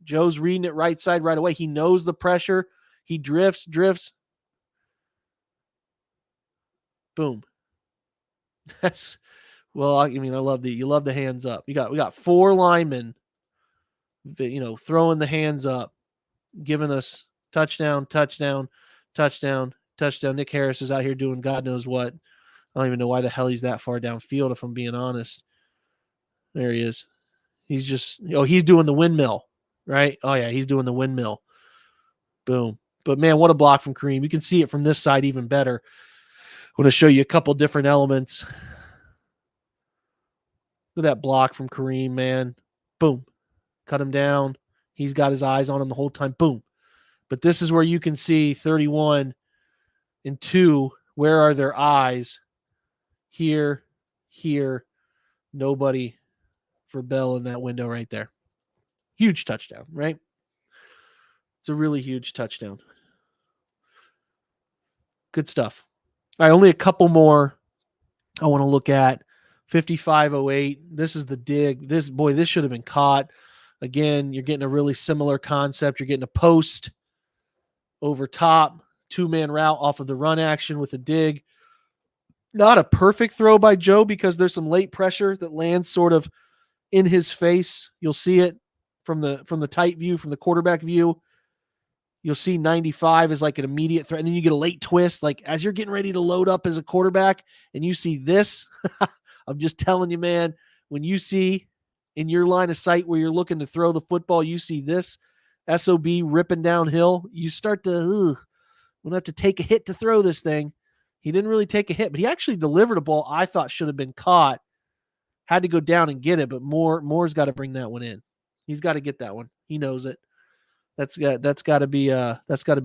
Joe's reading it right side right away. He knows the pressure. He drifts. Boom. That's, well, I mean, I love you love the hands up. We got 4 linemen, throwing the hands up, giving us touchdown. Nick Harris is out here doing God knows what. I don't even know why the hell he's that far downfield, if I'm being honest. There he is. He's just, he's doing the windmill, right? Oh, yeah, he's doing the windmill. Boom. But, man, what a block from Kareem. You can see it from this side even better. I'm going to show you a couple different elements. Look at that block from Kareem, man. Boom. Cut him down. He's got his eyes on him the whole time. Boom. But this is where you can see 31 and 2. Where are their eyes? Here. Nobody for Bell in that window right there. Huge touchdown, right? It's a really huge touchdown. Good stuff. All right, only a couple more I want to look at. 55-08. This is the dig. This should have been caught. Again, you're getting a really similar concept. You're getting a post over top, 2-man route off of the run action with a dig. Not a perfect throw by Joe because there's some late pressure that lands sort of in his face. You'll see it from the tight view, from the quarterback view. You'll see 95 is like an immediate threat. And then you get a late twist. Like as you're getting ready to load up as a quarterback and you see this, I'm just telling you, man, when you see in your line of sight where you're looking to throw the football, you see this SOB ripping downhill, you start to, we're going to have to take a hit to throw this thing. He didn't really take a hit, but he actually delivered a ball I thought should have been caught. Had to go down and get it, but Moore's got to bring that one in. He's got to get that one. He knows it. That's got to be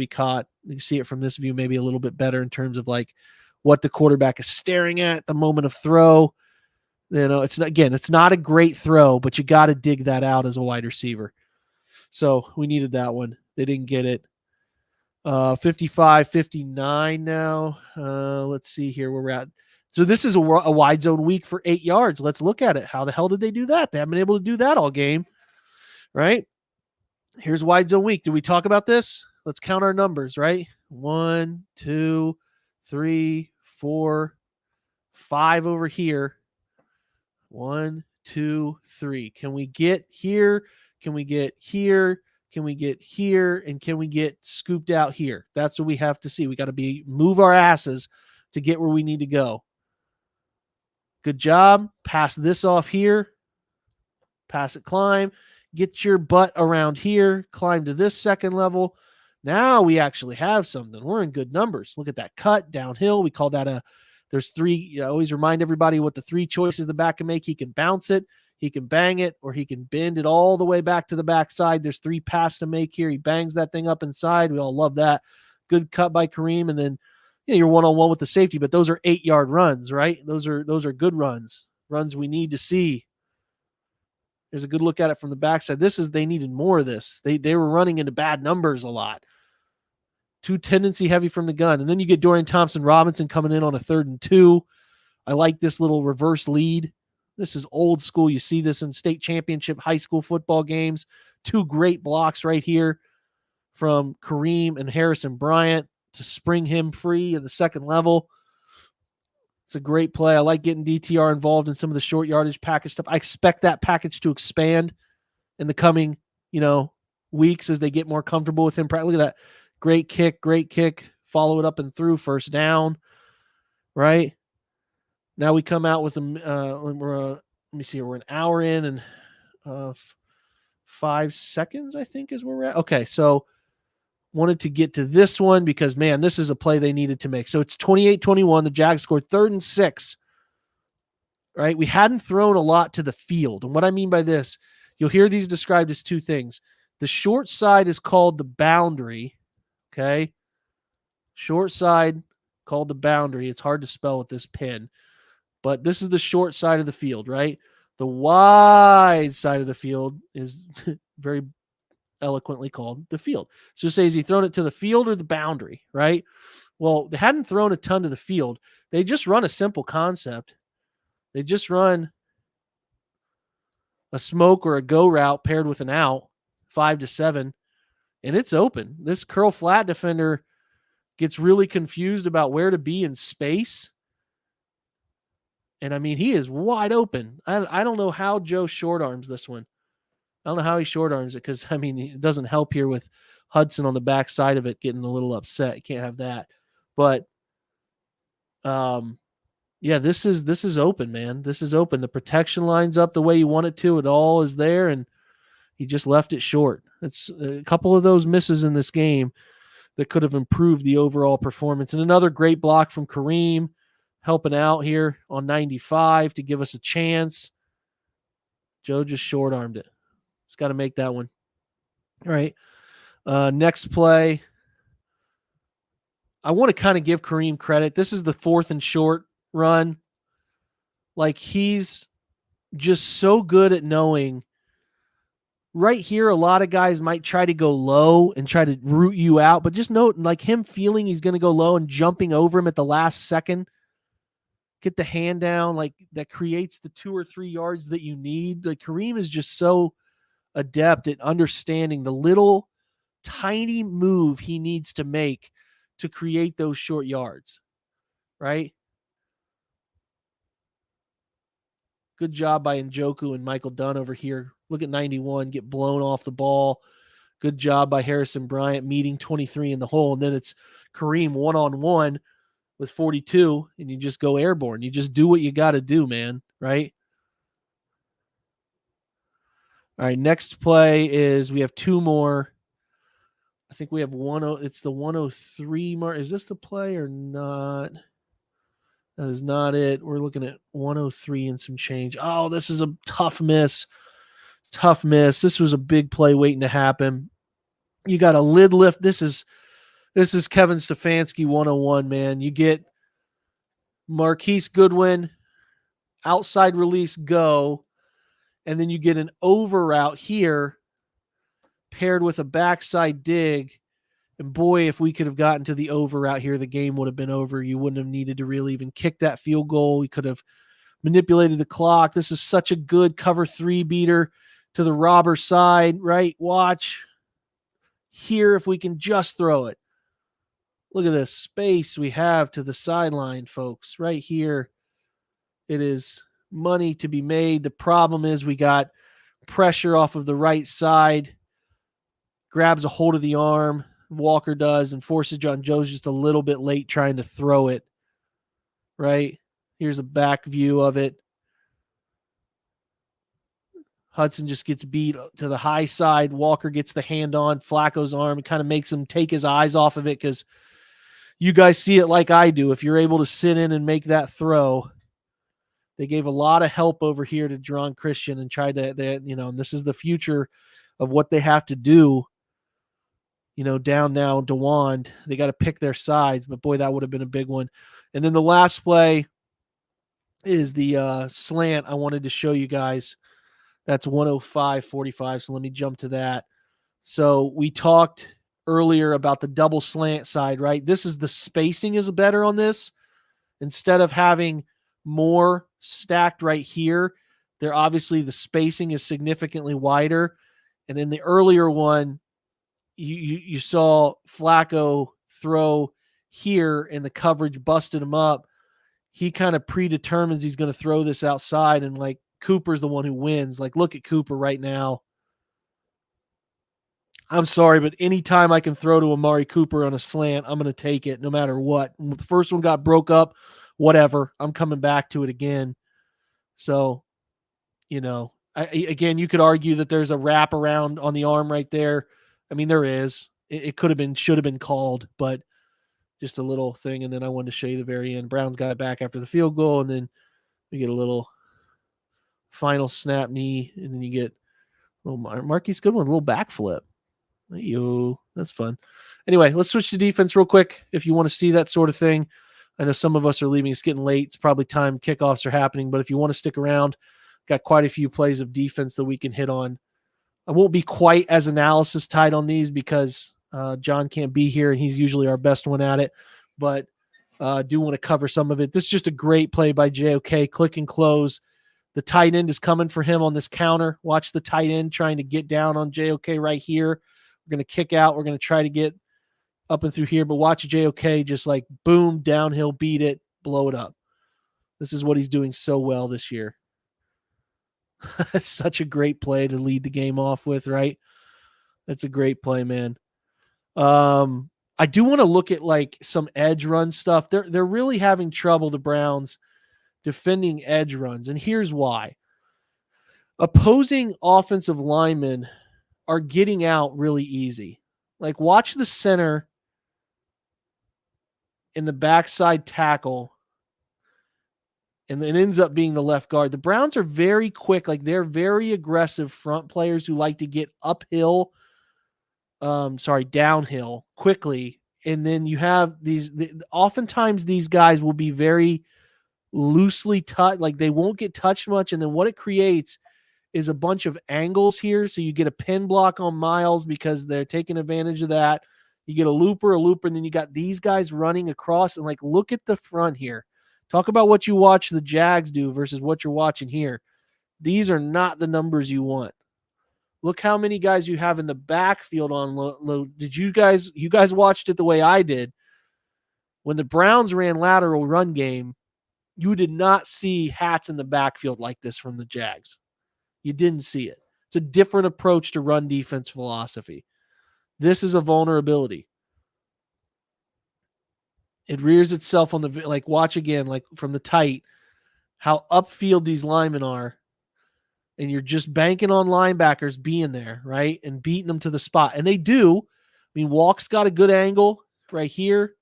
caught. You can see it from this view maybe a little bit better in terms of like what the quarterback is staring at the moment of throw. It's not a great throw, but you got to dig that out as a wide receiver. So we needed that one. They didn't get it. 55-59 now. Let's see here where we're at. So this is a wide zone week for 8 yards. Let's look at it. How the hell did they do that? They haven't been able to do that all game, right? Here's wide zone week. Did we talk about this? Let's count our numbers, right? 1, 2, 3, 4, 5 over here. 1, 2, 3. Can we get here? Can we get here? Can we get here? And can we get scooped out here? That's what we have to see. We got to move our asses to get where we need to go. Good job. Pass this off here. Pass it, climb. Get your butt around here. Climb to this second level. Now we actually have something. We're in good numbers. Look at that cut downhill. We call that there's 3. Always remind everybody what the 3 choices the back can make. He can bounce it, he can bang it, or he can bend it all the way back to the backside. There's 3 passes to make here. He bangs that thing up inside. We all love that. Good cut by Kareem. And then you're one-on-one with the safety, but those are 8-yard runs, right? Those are good runs we need to see. There's a good look at it from the backside. They needed more of this. They were running into bad numbers a lot. Too tendency heavy from the gun. And then you get Dorian Thompson-Robinson coming in on a 3rd and 2. I like this little reverse lead. This is old school. You see this in state championship high school football games. 2 great blocks right here from Kareem and Harrison Bryant to spring him free in the second level. It's a great play. I like getting DTR involved in some of the short yardage package stuff. I expect that package to expand in the coming, weeks as they get more comfortable with him. Look at that. Great kick. Follow it up and through, first down, right? Now we come out with let me see, we're an hour in and 5 seconds, I think, is where we're at. Okay, so wanted to get to this one because, man, this is a play they needed to make. So it's 28-21. The Jags scored 3rd and 6, right? We hadn't thrown a lot to the field. And what I mean by this, you'll hear these described as 2 things. The short side is called the boundary, okay? Short side called the boundary. It's hard to spell with this pen, but this is the short side of the field, right? The wide side of the field is very eloquently called the field. So say, has he thrown it to the field or the boundary, right? Well, they hadn't thrown a ton to the field. They just run a simple concept. They just run a smoke or a go route paired with an out, 5 to 7, and it's open. This curl flat defender gets really confused about where to be in space. And I mean, he is wide open. I don't know how Joe short arms this one. I don't know how he short arms it because, I mean, it doesn't help here with Hudson on the back side of it getting a little upset. You can't have that. But, yeah, this is open, man. This is open. The protection lines up the way you want it to. It all is there, and he just left it short. It's a couple of those misses in this game that could have improved the overall performance. And another great block from Kareem helping out here on 95 to give us a chance. Joe just short-armed it. He's got to make that one. All right. Next play. I want to kind of give Kareem credit. This is the 4th and short run. Like, he's just so good at knowing right here. A lot of guys might try to go low and try to root you out, but just note, like, him feeling he's going to go low and jumping over him at the last second, get the hand down, like, that creates the 2 or 3 yards that you need. Like, Kareem is just so adept at understanding the little tiny move he needs to make to create those short yards, right? Good job by Njoku and Michael Dunn over here. Look at 91, get blown off the ball. Good job by Harrison Bryant meeting 23 in the hole. And then it's Kareem one-on-one with 42, and you just go airborne. You just do what you got to do, man, right? All right, next play is we have 2 more. I think we have it's the 103 mark. Is this the play or not? That is not it. We're looking at 103 and some change. Oh, this is a tough miss. Tough miss. This was a big play waiting to happen. You got a lid lift. This is Kevin Stefanski 101, man. You get Marquise Goodwin, outside release go, and then you get an over route here paired with a backside dig. And boy, if we could have gotten to the over out here, the game would have been over. You wouldn't have needed to really even kick that field goal. We could have manipulated the clock. This is such a good cover 3 beater to the robber side, right? Watch here if we can just throw it. Look at this space we have to the sideline, folks. Right here, it is money to be made. The problem is we got pressure off of the right side, grabs a hold of the arm, Walker does, and forces John Joe's just a little bit late trying to throw it, right? Here's a back view of it. Hudson just gets beat to the high side. Walker gets the hand on Flacco's arm and kind of makes him take his eyes off of it because you guys see it like I do. If you're able to sit in and make that throw, they gave a lot of help over here to Jerron Christian and tried to, and this is the future of what they have to do. Down now, DeWand, they got to pick their sides, but boy, that would have been a big one. And then the last play is the slant I wanted to show you guys. That's 105-45, so let me jump to that. So we talked earlier about the double slant side, right? This is the spacing is better on this. Instead of having more stacked right here, there obviously the spacing is significantly wider. And in the earlier one, you saw Flacco throw here and the coverage busted him up. He kind of predetermines he's going to throw this outside, and like Cooper's the one who wins. Like, look at Cooper right now. I'm sorry, but anytime I can throw to Amari Cooper on a slant, I'm going to take it no matter what. The first one got broke up, whatever. I'm coming back to it again. So, again, you could argue that there's a wrap around on the arm right there. I mean, there is. It could have been, should have been called, but just a little thing. And then I wanted to show you the very end. Browns got it back after the field goal, and then we get a little final snap knee, and then you get Marquise Goodwin, a little backflip. That's fun. Anyway, let's switch to defense real quick if you want to see that sort of thing. I know some of us are leaving. It's getting late. It's probably time kickoffs are happening, but if you want to stick around, got quite a few plays of defense that we can hit on. I won't be quite as analysis tight on these because John can't be here, and he's usually our best one at it, but do want to cover some of it. This is just a great play by JOK. Click and close. The tight end is coming for him on this counter. Watch the tight end trying to get down on JOK right here. We're going to kick out. We're going to try to get up and through here, but watch JOK just like boom, downhill, beat it, blow it up. This is what he's doing so well this year. It's such a great play to lead the game off with, right? That's a great play, man. I do want to look at like some edge run stuff. They're really having trouble, the Browns, defending edge runs, and here's why. Opposing offensive linemen are getting out really easy. Like, watch the center in the backside tackle, and it ends up being the left guard. The Browns are very quick. Like, they're very aggressive front players who like to get downhill quickly. And then you have oftentimes these guys will be very loosely touched. Like, they won't get touched much. And then what it creates is a bunch of angles here. So you get a pin block on Miles because they're taking advantage of that. You get a looper, and then you got these guys running across. And like, look at the front here. Talk about what you watch the Jags do versus what you're watching here. These are not the numbers you want. Look how many guys you have in the backfield on low. Did you guys watched it the way I did? When the Browns ran lateral run game, you did not see hats in the backfield like this from the Jags. You didn't see it. It's a different approach to run defense philosophy. This is a vulnerability. It rears itself on the, like, watch again, like from the tight, how upfield these linemen are. And you're just banking on linebackers being there, right? And beating them to the spot. And they do. I mean, Walk's got a good angle right here.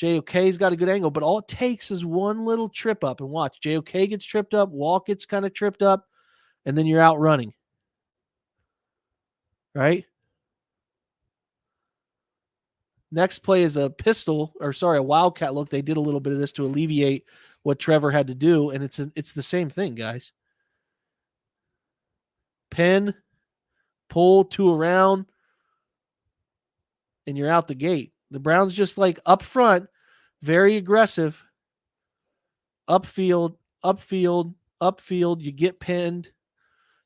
JOK's got a good angle, but all it takes is one little trip up. And watch, JOK gets tripped up, Walk gets kind of tripped up, and then you're out running. Right? Next play is a wildcat look. They did a little bit of this to alleviate what Trevor had to do, and it's the same thing, guys. Pin, pull 2 around, and you're out the gate. The Browns just like up front, very aggressive. Upfield, upfield, upfield. You get pinned.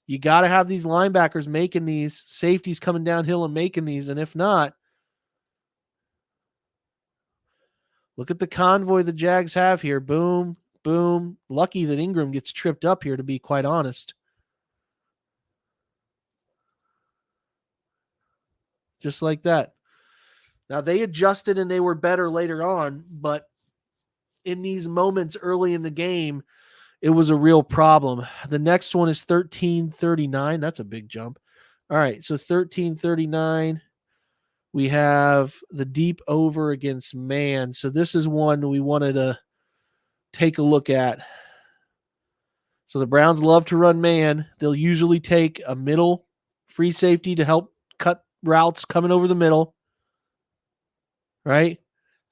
You got to have these linebackers making these, safeties coming downhill and making these. And if not, look at the convoy the Jags have here. Boom, boom. Lucky that Ingram gets tripped up here, to be quite honest. Just like that. Now, they adjusted and they were better later on, but in these moments early in the game, it was a real problem. The next one is 13-39. That's a big jump. All right, so 13-39. We have the deep over against man. So this is one we wanted to take a look at. So the Browns love to run man. They'll usually take a middle free safety to help cut routes coming over the middle, right?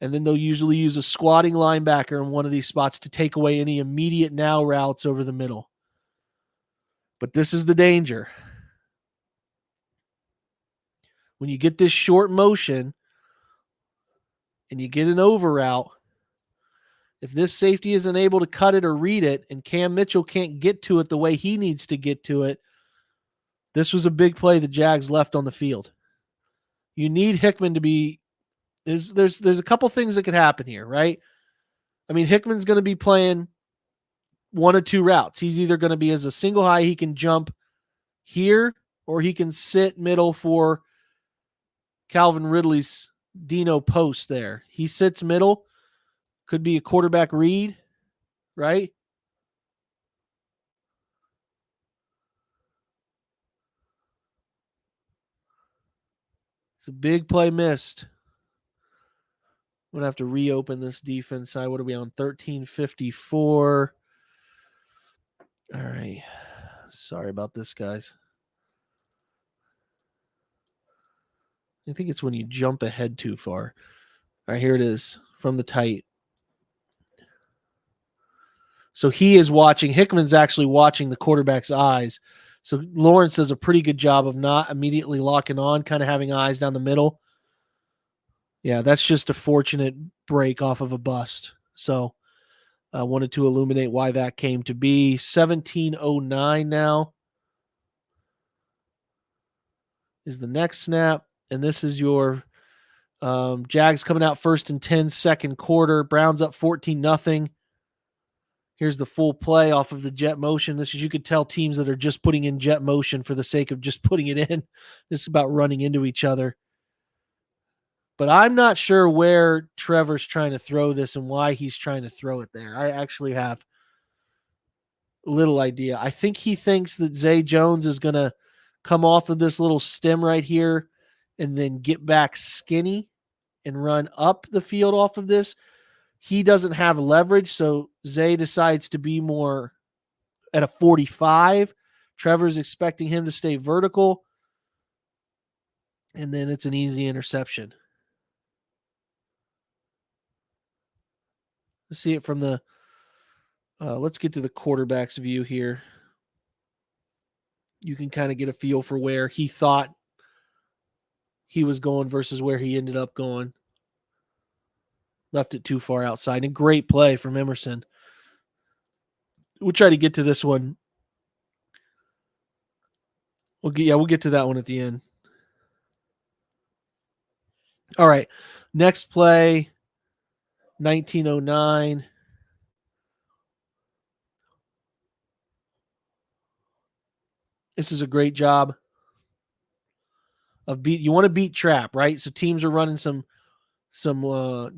And then they'll usually use a squatting linebacker in one of these spots to take away any immediate now routes over the middle. But this is the danger. When you get this short motion and you get an over route, if this safety isn't able to cut it or read it and Cam Mitchell can't get to it the way he needs to get to it, this was a big play the Jags left on the field. You need Hickman to be – there's a couple things that could happen here, right? I mean, Hickman's going to be playing one of two routes. He's either going to be as a single high, he can jump here, or he can sit middle for Calvin Ridley's Dino post there. He sits middle, could be a quarterback read, right? It's a big play missed. I'm going to have to reopen this defense side. What are we on? 13:54. All right. Sorry about this, guys. I think it's when you jump ahead too far. All right, here it is from the tight. So he is watching. Hickman's actually watching the quarterback's eyes. So Lawrence does a pretty good job of not immediately locking on, kind of having eyes down the middle. Yeah, that's just a fortunate break off of a bust. So I wanted to illuminate why that came to be. 17:09 now is the next snap. And this is your Jags coming out 1st and 10, second quarter. Browns up 14-0. Here's the full play off of the jet motion. This is, you could tell teams that are just putting in jet motion for the sake of just putting it in. This is about running into each other. But I'm not sure where Trevor's trying to throw this and why he's trying to throw it there. I actually have little idea. I think he thinks that Zay Jones is going to come off of this little stem right here and then get back skinny and run up the field off of this. He doesn't have leverage, so Zay decides to be more at a 45. Trevor's expecting him to stay vertical, and then it's an easy interception. Let's see it from the let's get to the quarterback's view here. You can kind of get a feel for where he thought he was going versus where he ended up going. Left it too far outside. And great play from Emerson. We'll try to get to this one. We'll get to that one at the end. All right. Next play, 1909. This is a great job of you want to beat trap, right? So teams are running some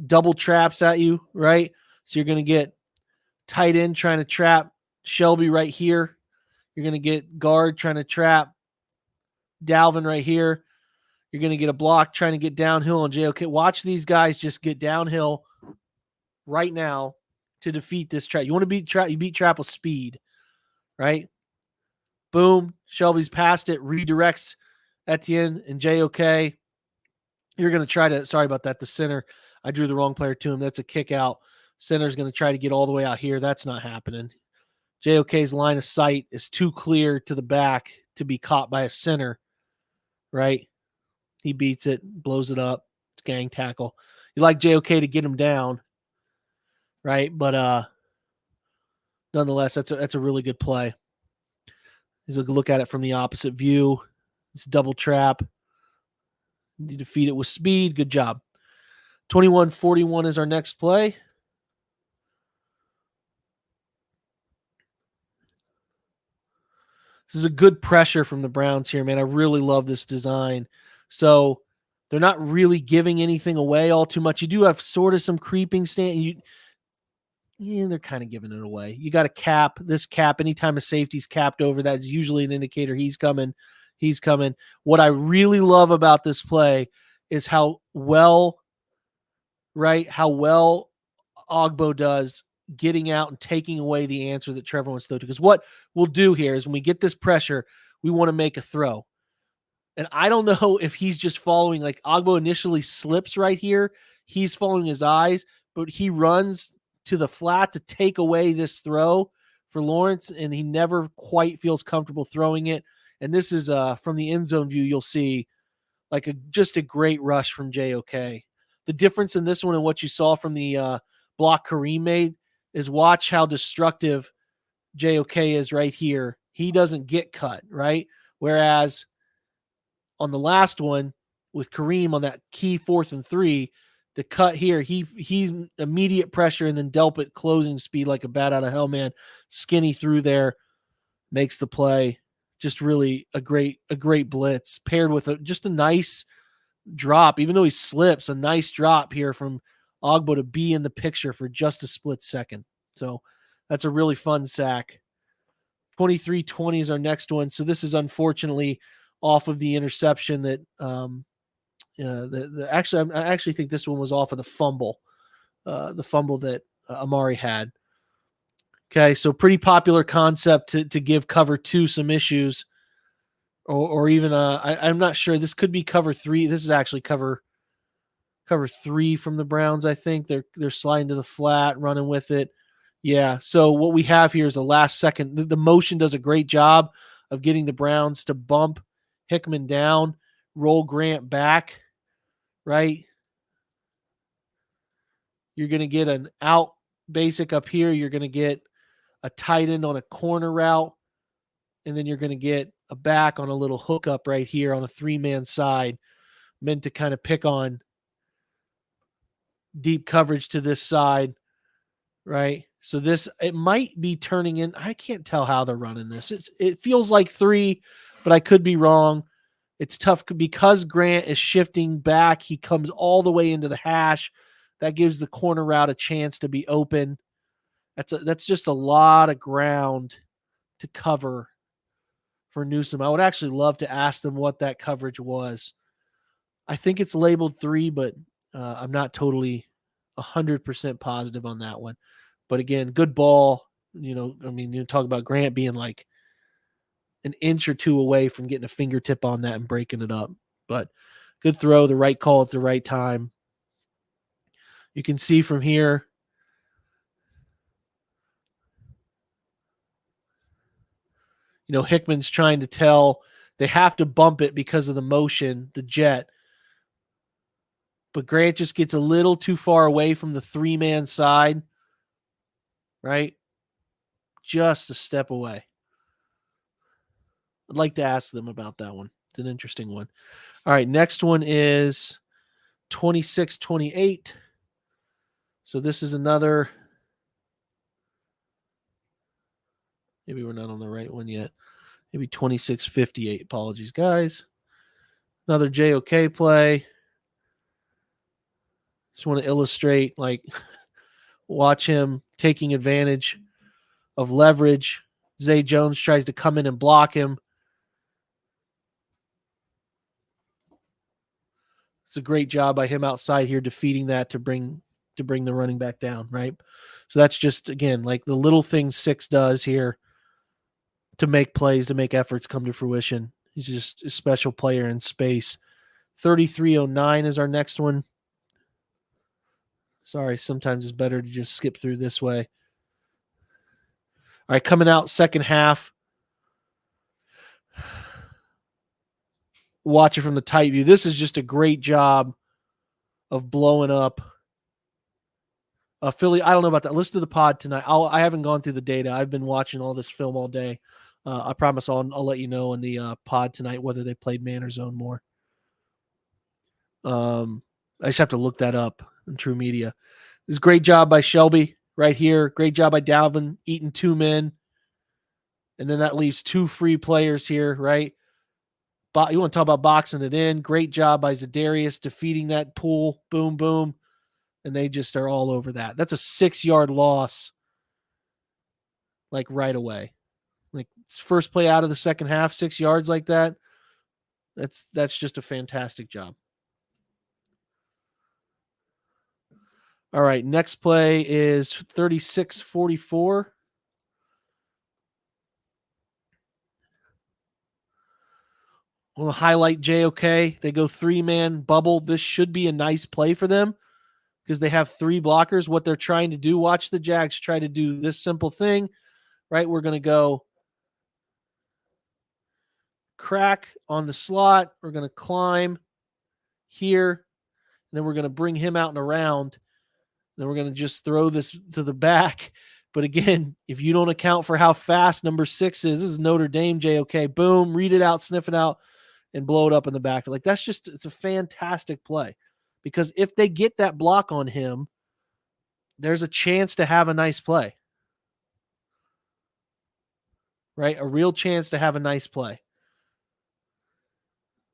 double traps at you, right? So you're going to get tight end trying to trap Shelby right here. You're going to get guard trying to trap Dalvin right here. You're going to get a block trying to get downhill on JOK. Watch these guys just get downhill right now to defeat this trap. You want to beat trap, you beat trap with speed, right? Boom. Shelby's past it, redirects Etienne and JOK. You're going to try to, sorry about that, the center. I drew the wrong player to him. That's a kick out. Center's going to try to get all the way out here. That's not happening. JOK's line of sight is too clear to the back to be caught by a center. right? He beats it, blows it up. It's gang tackle. You like JOK to get him down, right? But nonetheless, that's a really good play. He's a look at it from the opposite view. It's double trap. You defeat it with speed. Good job. 21-41 is our next play. This is a good pressure from the Browns here, man. I really love this design. So they're not really giving anything away all too much. You do have sort of some creeping stand. They're kind of giving it away. You got to cap this cap. Anytime a safety's capped over, that's usually an indicator he's coming. He's coming. What I really love about this play is how well Ogbo does getting out and taking away the answer that Trevor wants to throw to. Because what we'll do here is when we get this pressure, we want to make a throw. And I don't know if he's just following, like Ogbo initially slips right here. He's following his eyes, but he runs to the flat to take away this throw for Lawrence, and he never quite feels comfortable throwing it. And this is from the end zone view, you'll see like just a great rush from JOK. The difference in this one and what you saw from the block Kareem made is watch how destructive JOK is right here. He doesn't get cut, right? Whereas on the last one with Kareem on that key 4th and 3, the cut here, he's immediate pressure and then Delpit closing speed like a bat out of hell, man. Skinny through there, makes the play. Just really a great blitz paired with just a nice drop. Even though he slips, a nice drop here from Ogbo to be in the picture for just a split second. So that's a really fun sack. 23-20 is our next one. So this is unfortunately off of the interception that I actually think this one was off of the fumble that Amari had. Okay, so pretty popular concept to give cover 2 some issues, or even I'm not sure. This could be cover 3. This is actually cover 3 from the Browns. I think they're sliding to the flat, running with it. Yeah. So what we have here is a last second. The motion does a great job of getting the Browns to bump Hickman down, roll Grant back, right? You're going to get an out basic up here. You're going to get a tight end on a corner route, and then you're going to get a back on a little hookup right here on a 3-man side, meant to kind of pick on deep coverage to this side, right? So it might be turning in. I can't tell how they're running this. It feels like 3, but I could be wrong. It's tough because Grant is shifting back. He comes all the way into the hash. That gives the corner route a chance to be open. That's just a lot of ground to cover for Newsome. I would actually love to ask them what that coverage was. I think it's labeled 3, but I'm not totally 100% positive on that one. But again, good ball. You talk about Grant being like an inch or 2 away from getting a fingertip on that and breaking it up. But good throw, the right call at the right time. You can see from here, Hickman's trying to tell they have to bump it because of the motion, the jet. But Grant just gets a little too far away from the 3-man side, right? Just a step away. I'd like to ask them about that one. It's an interesting one. All right, next one is 26-28. So this is another. Maybe we're not on the right one yet. Maybe 26-58. Apologies, guys. Another JOK play. Just want to illustrate, watch him taking advantage of leverage. Zay Jones tries to come in and block him. It's a great job by him outside here defeating that to bring the running back down, right? So that's just, again, like the little things Six does here to make plays, to make efforts come to fruition. He's just a special player in space. 33-09 is our next one. Sorry, sometimes it's better to just skip through this way. All right, coming out second half. watch it from the tight view. This is just a great job of blowing up Philly. I don't know about that. Listen to the pod tonight. I haven't gone through the data. I've been watching all this film all day. I promise I'll let you know in the pod tonight whether they played man or zone more. I just have to look that up in True Media. This is a great job by Shelby right here. Great job by Dalvin eating 2 men. And then that leaves 2 free players here, right? But you want to talk about boxing it in. Great job by Za'Darius defeating that pool. Boom, boom. And they just are all over that. That's a 6-yard loss, like right away. Like first play out of the second half, 6 yards like that. That's just a fantastic job. All right, next play is 36-44. We'll highlight JOK. They go 3-man bubble. This should be a nice play for them because they have 3 blockers. What they're trying to do, watch the Jags try to do this simple thing, right? We're going to go crack on the slot. We're going to climb here. And then we're going to bring him out and around. Then we're going to just throw this to the back. But again, if you don't account for how fast number 6 is, this is Notre Dame JOK. Boom, read it out, sniff it out, and blow it up in the back. Like it's a fantastic play. Because if they get that block on him, there's a chance to have a nice play. Right? A real chance to have a nice play.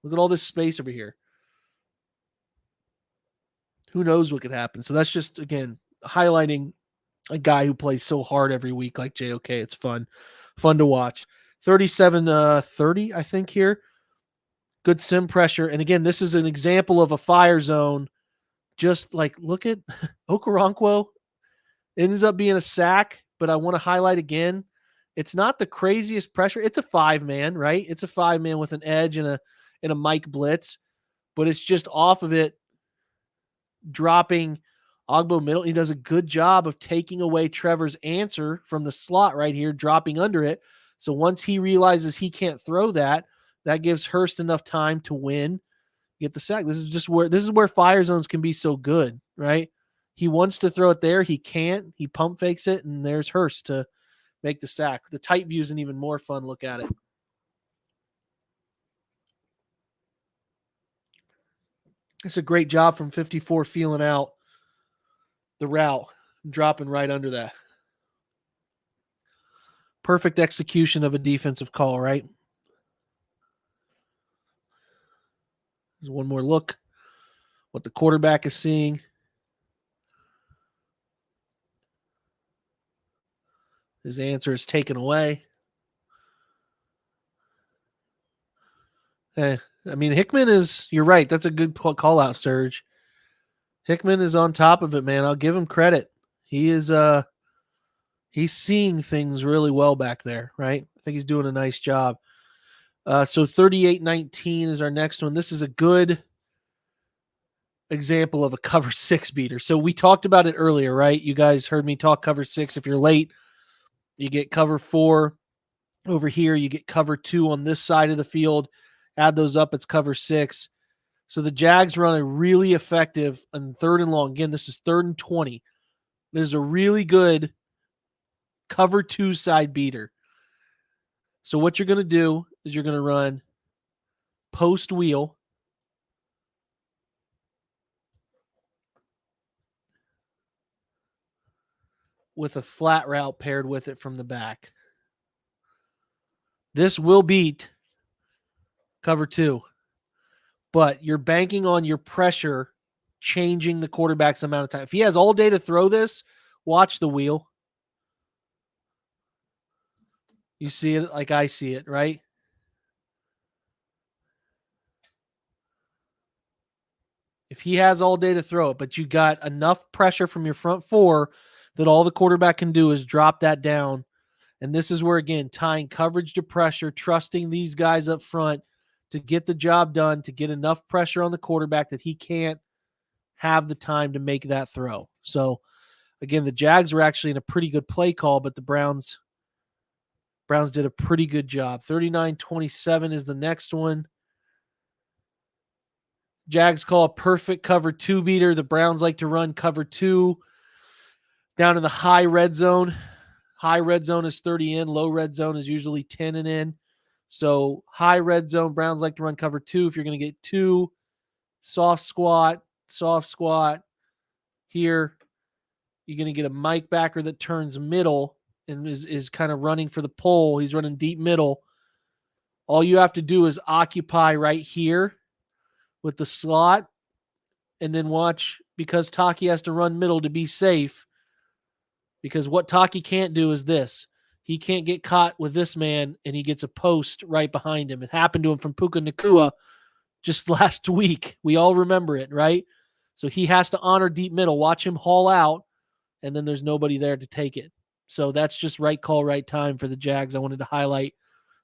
Look at all this space over here. Who knows what could happen? So that's just, again, highlighting a guy who plays so hard every week like JOK. It's fun to watch. 37-30, I think here. Good sim pressure. And again, this is an example of a fire zone. Just like, look at Okoronkwo. It ends up being a sack, but I want to highlight again, it's not the craziest pressure. It's a 5-man, right? It's a 5-man with an edge and a Mike blitz, but it's just off of it, dropping Ogbo middle. He does a good job of taking away Trevor's answer from the slot right here, dropping under it. So once he realizes he can't throw that gives Hurst enough time to win, get the sack. This is where fire zones can be so good, right? He wants to throw it there. He can't. He pump fakes it, and there's Hurst to make the sack. The tight view is an even more fun look at it. It's a great job from 54 feeling out the route, dropping right under that. Perfect execution of a defensive call, right? There's one more look. What the quarterback is seeing. His answer is taken away. I mean, Hickman is, you're right. That's a good call out, Serge. Hickman is on top of it, man. I'll give him credit. He is, he's seeing things really well back there, right? I think he's doing a nice job. So 38-19 is our next one. This is a good example of a cover 6 beater. So we talked about it earlier, right? You guys heard me talk cover 6. If you're late, you get cover 4 over here. You get cover 2 on this side of the field. Add those up, it's cover 6. So the Jags run a really effective on 3rd and long. Again, this is 3rd and 20. This is a really good cover 2 side beater. So what you're going to do is you're going to run post wheel. With a flat route paired with it from the back. This will beat cover 2. But you're banking on your pressure changing the quarterback's amount of time. If he has all day to throw this, watch the wheel. You see it like I see it, right? If he has all day to throw it, but you got enough pressure from your front 4 that all the quarterback can do is drop that down. And this is where, again, tying coverage to pressure, trusting these guys up front to get the job done, to get enough pressure on the quarterback that he can't have the time to make that throw. So, again, the Jags were actually in a pretty good play call, but the Browns did a pretty good job. 39-27 is the next one. Jags call a perfect cover 2 beater. The Browns like to run cover 2 down in the high red zone. High red zone is 30 in. Low red zone is usually 10 and in. So high red zone, Browns like to run cover 2. If you're going to get 2, soft squat. Here, you're going to get a Mike backer that turns middle and is kind of running for the pole. He's running deep middle. All you have to do is occupy right here with the slot and then watch, because Taki has to run middle to be safe, because what Taki can't do is this. He can't get caught with this man, and he gets a post right behind him. It happened to him from Puka Nacua just last week. We all remember it, right? So he has to honor deep middle, watch him haul out, and then there's nobody there to take it. So that's just right call, right time for the Jags. I wanted to highlight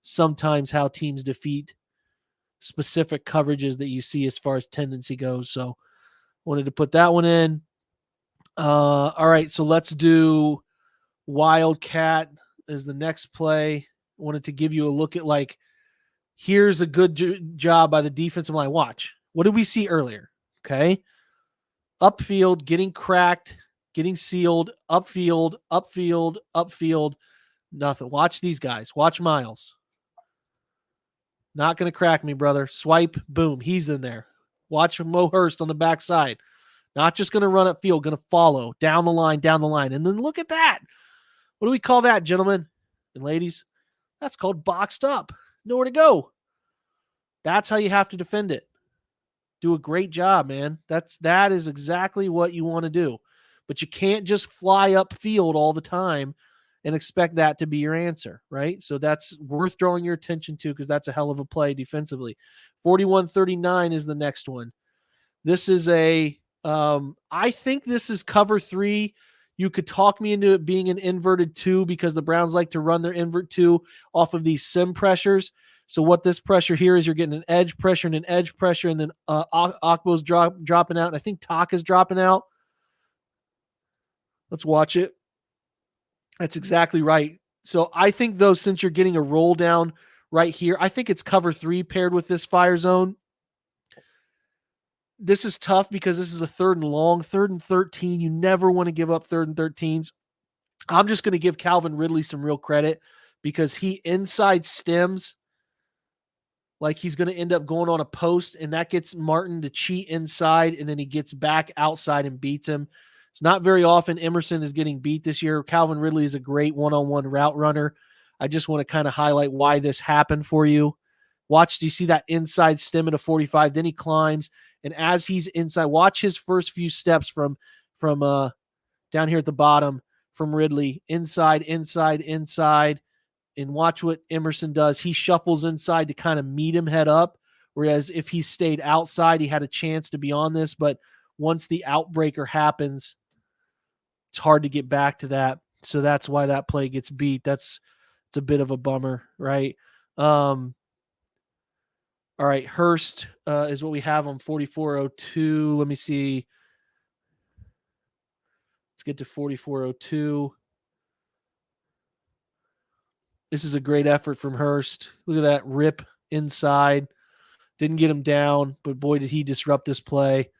sometimes how teams defeat specific coverages that you see as far as tendency goes. So wanted to put that one in. All right, so let's do Wildcat as the next play. Wanted to give you a look at, like, here's a good job by the defensive line. Watch. What did we see earlier? Okay. Upfield, getting cracked, getting sealed, upfield, nothing. Watch these guys. Watch Miles. Not going to crack me, brother. Swipe, boom, he's in there. Watch Mo Hurst on the backside. Not just going to run upfield, going to follow down the line. And then look at that. What do we call that, gentlemen and ladies? That's called boxed up. Nowhere to go. That's how you have to defend it. Do a great job, man. That is exactly what you want to do. But you can't just fly upfield all the time and expect that to be your answer, right? So that's worth drawing your attention to, because that's a hell of a play defensively. 41-39 is the next one. This is I think this is cover 3. You could talk me into it being an inverted 2, because the Browns like to run their invert 2 off of these sim pressures. So what this pressure here is, you're getting an edge pressure and an edge pressure, and then Akbo's dropping out, and I think Taka's dropping out. Let's watch it. That's exactly right. So I think, though, since you're getting a roll down right here, I think it's cover 3 paired with this fire zone. This is tough because this is a 3rd and long, 3rd and 13. You never want to give up 3rd and 13s. I'm just going to give Calvin Ridley some real credit, because he inside stems like he's going to end up going on a post, and that gets Martin to cheat inside, and then he gets back outside and beats him. It's not very often Emerson is getting beat this year. Calvin Ridley is a great one-on-one route runner. I just want to kind of highlight why this happened for you. Watch, do you see that inside stem at a 45? Then he climbs, and as he's inside, watch his first few steps from down here at the bottom from Ridley. Inside, and watch what Emerson does. He shuffles inside to kind of meet him head up, whereas if he stayed outside, he had a chance to be on this, but once the outbreaker happens, it's hard to get back to that. So that's why that play gets beat. It's a bit of a bummer, right? All right, Hurst is what we have on 4402. Let me see. Let's get to 4402. This is a great effort from Hurst. Look at that rip inside. Didn't get him down, but boy, did he disrupt this play.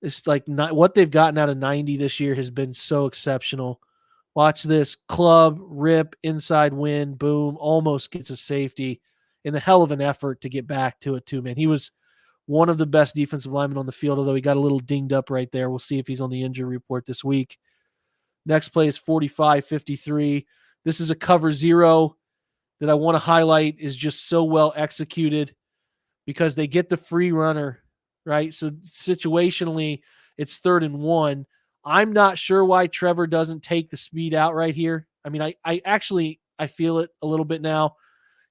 It's like what they've gotten out of 90 this year has been so exceptional. Watch this. Club, rip, inside win, boom, almost gets a safety. In a hell of an effort to get back to it too, man. He was one of the best defensive linemen on the field, although he got a little dinged up right there. We'll see if he's on the injury report this week. Next play is 45-53. This is a cover 0 that I want to highlight, is just so well executed, because they get the free runner, right? So situationally, it's 3rd and 1. I'm not sure why Trevor doesn't take the speed out right here. I mean, I actually feel it a little bit now.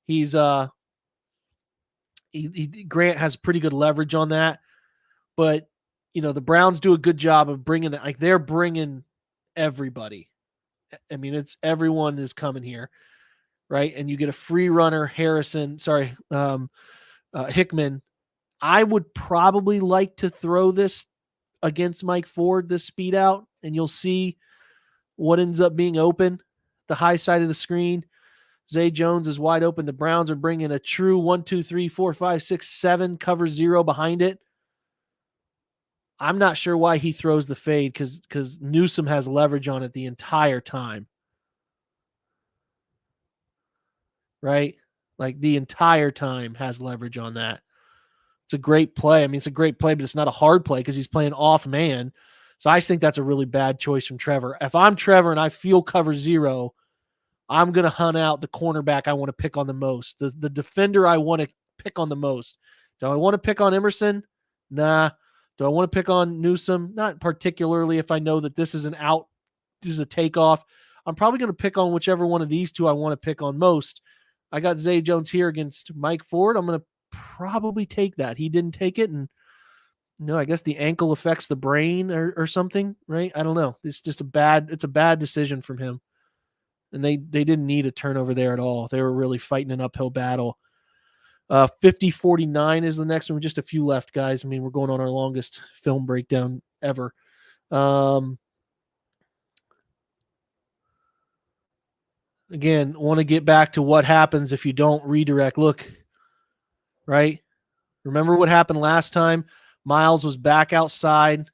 He's Grant has pretty good leverage on that, but the Browns do a good job of bringing it. Like, they're bringing everybody. I mean, it's everyone is coming here, right? And you get a free runner, Hickman. I would probably like to throw this against Mike Ford, this speed out, and you'll see what ends up being open. The high side of the screen, Zay Jones is wide open. The Browns are bringing a true 1, 2, 3, 4, 5, 6, 7 cover 0 behind it. I'm not sure why he throws the fade because Newsome has leverage on it the entire time. Right? Like the entire time has leverage on that. It's a great play. I mean, it's a great play, but it's not a hard play because he's playing off man. So I think that's a really bad choice from Trevor. If I'm Trevor and I feel cover 0, I'm going to hunt out the cornerback I want to pick on the most, the defender I want to pick on the most. Do I want to pick on Emerson? Nah. Do I want to pick on Newsome? Not particularly if I know that this is this is a takeoff. I'm probably going to pick on whichever one of these two I want to pick on most. I got Zay Jones here against Mike Ford. I'm going to probably take that. He didn't take it, and I guess the ankle affects the brain or something, right? I don't know. It's just it's a bad decision from him. And they didn't need a turnover there at all. They were really fighting an uphill battle. 50-49 is the next one. We're just a few left, guys. I mean, we're going on our longest film breakdown ever. Again, want to get back to what happens if you don't redirect. Look, right? Remember what happened last time? Miles was back outside.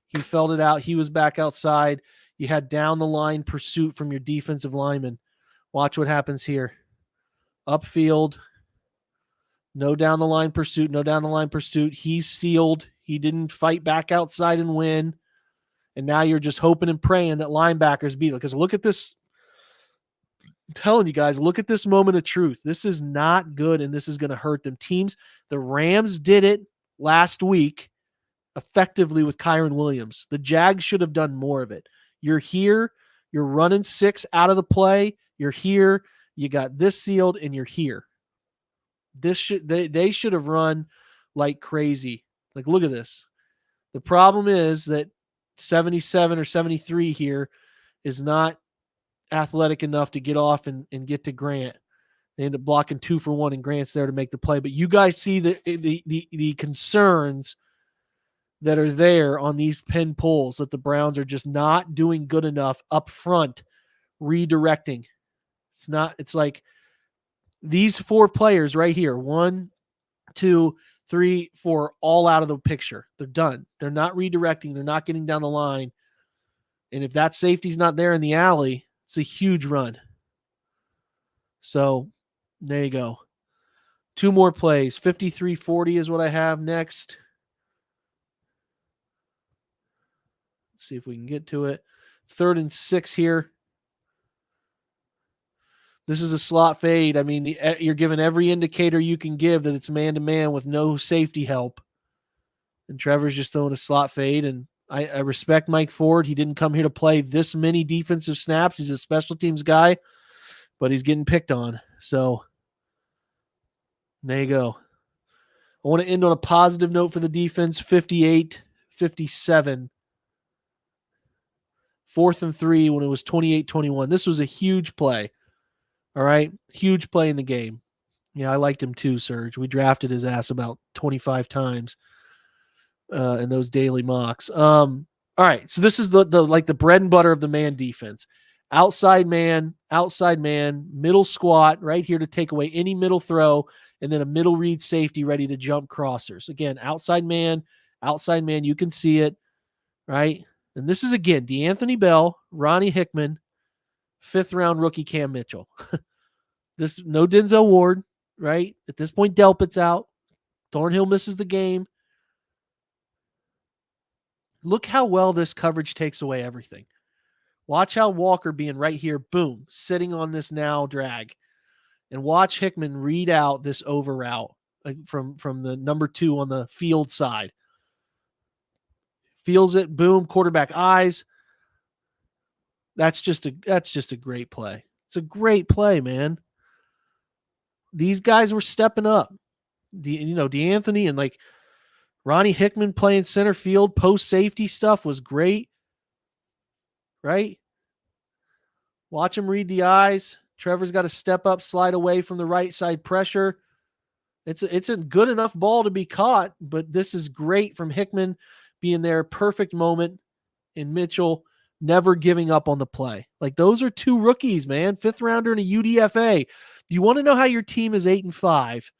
He felt it out. He was back outside. You had down the line pursuit from your defensive lineman. Watch what happens here. Upfield. No down the line pursuit. No down the line pursuit. He's sealed. He didn't fight back outside and win. And now you're just hoping and praying that linebackers beat it. Because look at this. I'm telling you guys, look at this moment of truth. This is not good, and this is going to hurt them. Teams, the Rams did it last week effectively with Kyron Williams. The Jags should have done more of it. You're here. You're running 6 out of the play. You're here. You got this sealed, and you're here. They should have run like crazy. Like, look at this. The problem is that 77 or 73 here is not athletic enough to get off and get to Grant. They end up blocking 2 for 1, and Grant's there to make the play. But you guys see the concerns that are there on these pin pulls, that the Browns are just not doing good enough up front, redirecting. It's like these 4 players right here, 1, 2, 3, 4, all out of the picture. They're done. They're not redirecting. They're not getting down the line. And if that safety's not there in the alley, it's a huge run. So there you go. 2 more plays. 53-40 is what I have next. Let's see if we can get to it. 3rd and 6 here. This is a slot fade. I mean, you're given every indicator you can give that it's man-to-man with no safety help. And Trevor's just throwing a slot fade, and I respect Mike Ford. He didn't come here to play this many defensive snaps. He's a special teams guy, but he's getting picked on. So there you go. I want to end on a positive note for the defense. 58-57. 4th and 3 when it was 28-21. This was a huge play. All right? Huge play in the game. Yeah, I liked him too, Serge. We drafted his ass about 25 times in those daily mocks. All right, so this is the bread and butter of the man defense. Outside man, middle squat right here to take away any middle throw, and then a middle read safety ready to jump crossers. Again, outside man, you can see it, right? And this is, again, DeAnthony Bell, Ronnie Hickman, 5th-round rookie Cam Mitchell. No Denzel Ward, right? At this point, Delpit's out. Thornhill misses the game. Look how well this coverage takes away everything. Watch how Walker being right here, boom, sitting on this now drag. And watch Hickman read out this over route from the number 2 on the field side. Feels it, boom, quarterback eyes. That's just a great play. It's a great play, man. These guys were stepping up. DeAnthony and like Ronnie Hickman playing center field, post safety stuff was great. Right? Watch him read the eyes. Trevor's got to step up, slide away from the right side pressure. It's a good enough ball to be caught, but this is great from Hickman being there. Perfect moment. And Mitchell never giving up on the play. Like, those are 2 rookies, man. 5th rounder and a UDFA. You want to know how your team is 8-5?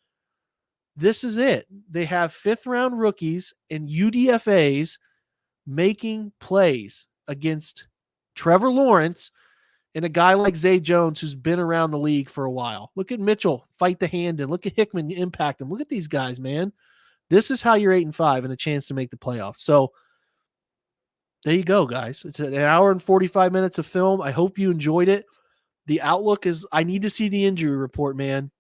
This is it. They have 5th-round rookies and UDFAs making plays against Trevor Lawrence and a guy like Zay Jones who's been around the league for a while. Look at Mitchell fight the hand and look at Hickman impact him. Look at these guys, man. This is how you're 8-5 and a chance to make the playoffs. So there you go, guys. It's an hour and 45 minutes of film. I hope you enjoyed it. The outlook is I need to see the injury report, man.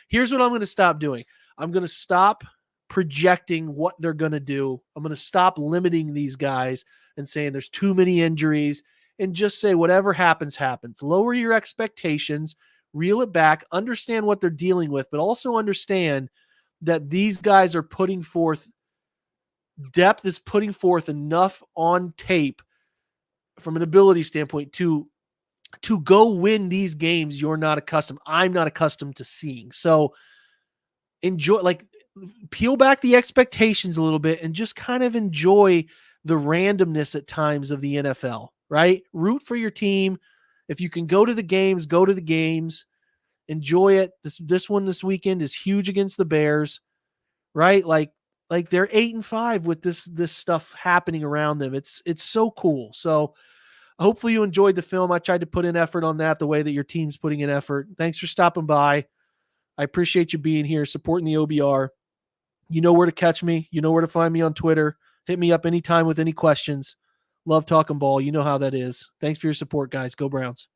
Here's what I'm going to stop doing. I'm going to stop projecting what they're going to do. I'm going to stop limiting these guys and saying there's too many injuries and just say whatever happens, happens. Lower your expectations, reel it back, understand what they're dealing with, but also understand that these guys are putting forth depth, is putting forth enough on tape from an ability standpoint to go win these games I'm not accustomed to seeing. So enjoy, peel back the expectations a little bit and just kind of enjoy the randomness at times of the NFL, right? Root for your team. If you can go to the games, go to the games. Enjoy it. This one this weekend is huge against the Bears, right? Like they're 8-5 with this stuff happening around them. It's so cool. So hopefully you enjoyed the film. I tried to put in effort on that the way that your team's putting in effort. Thanks for stopping by. I appreciate you being here, supporting the OBR. You know where to catch me. You know where to find me on Twitter. Hit me up anytime with any questions. Love talking ball. You know how that is. Thanks for your support, guys. Go Browns.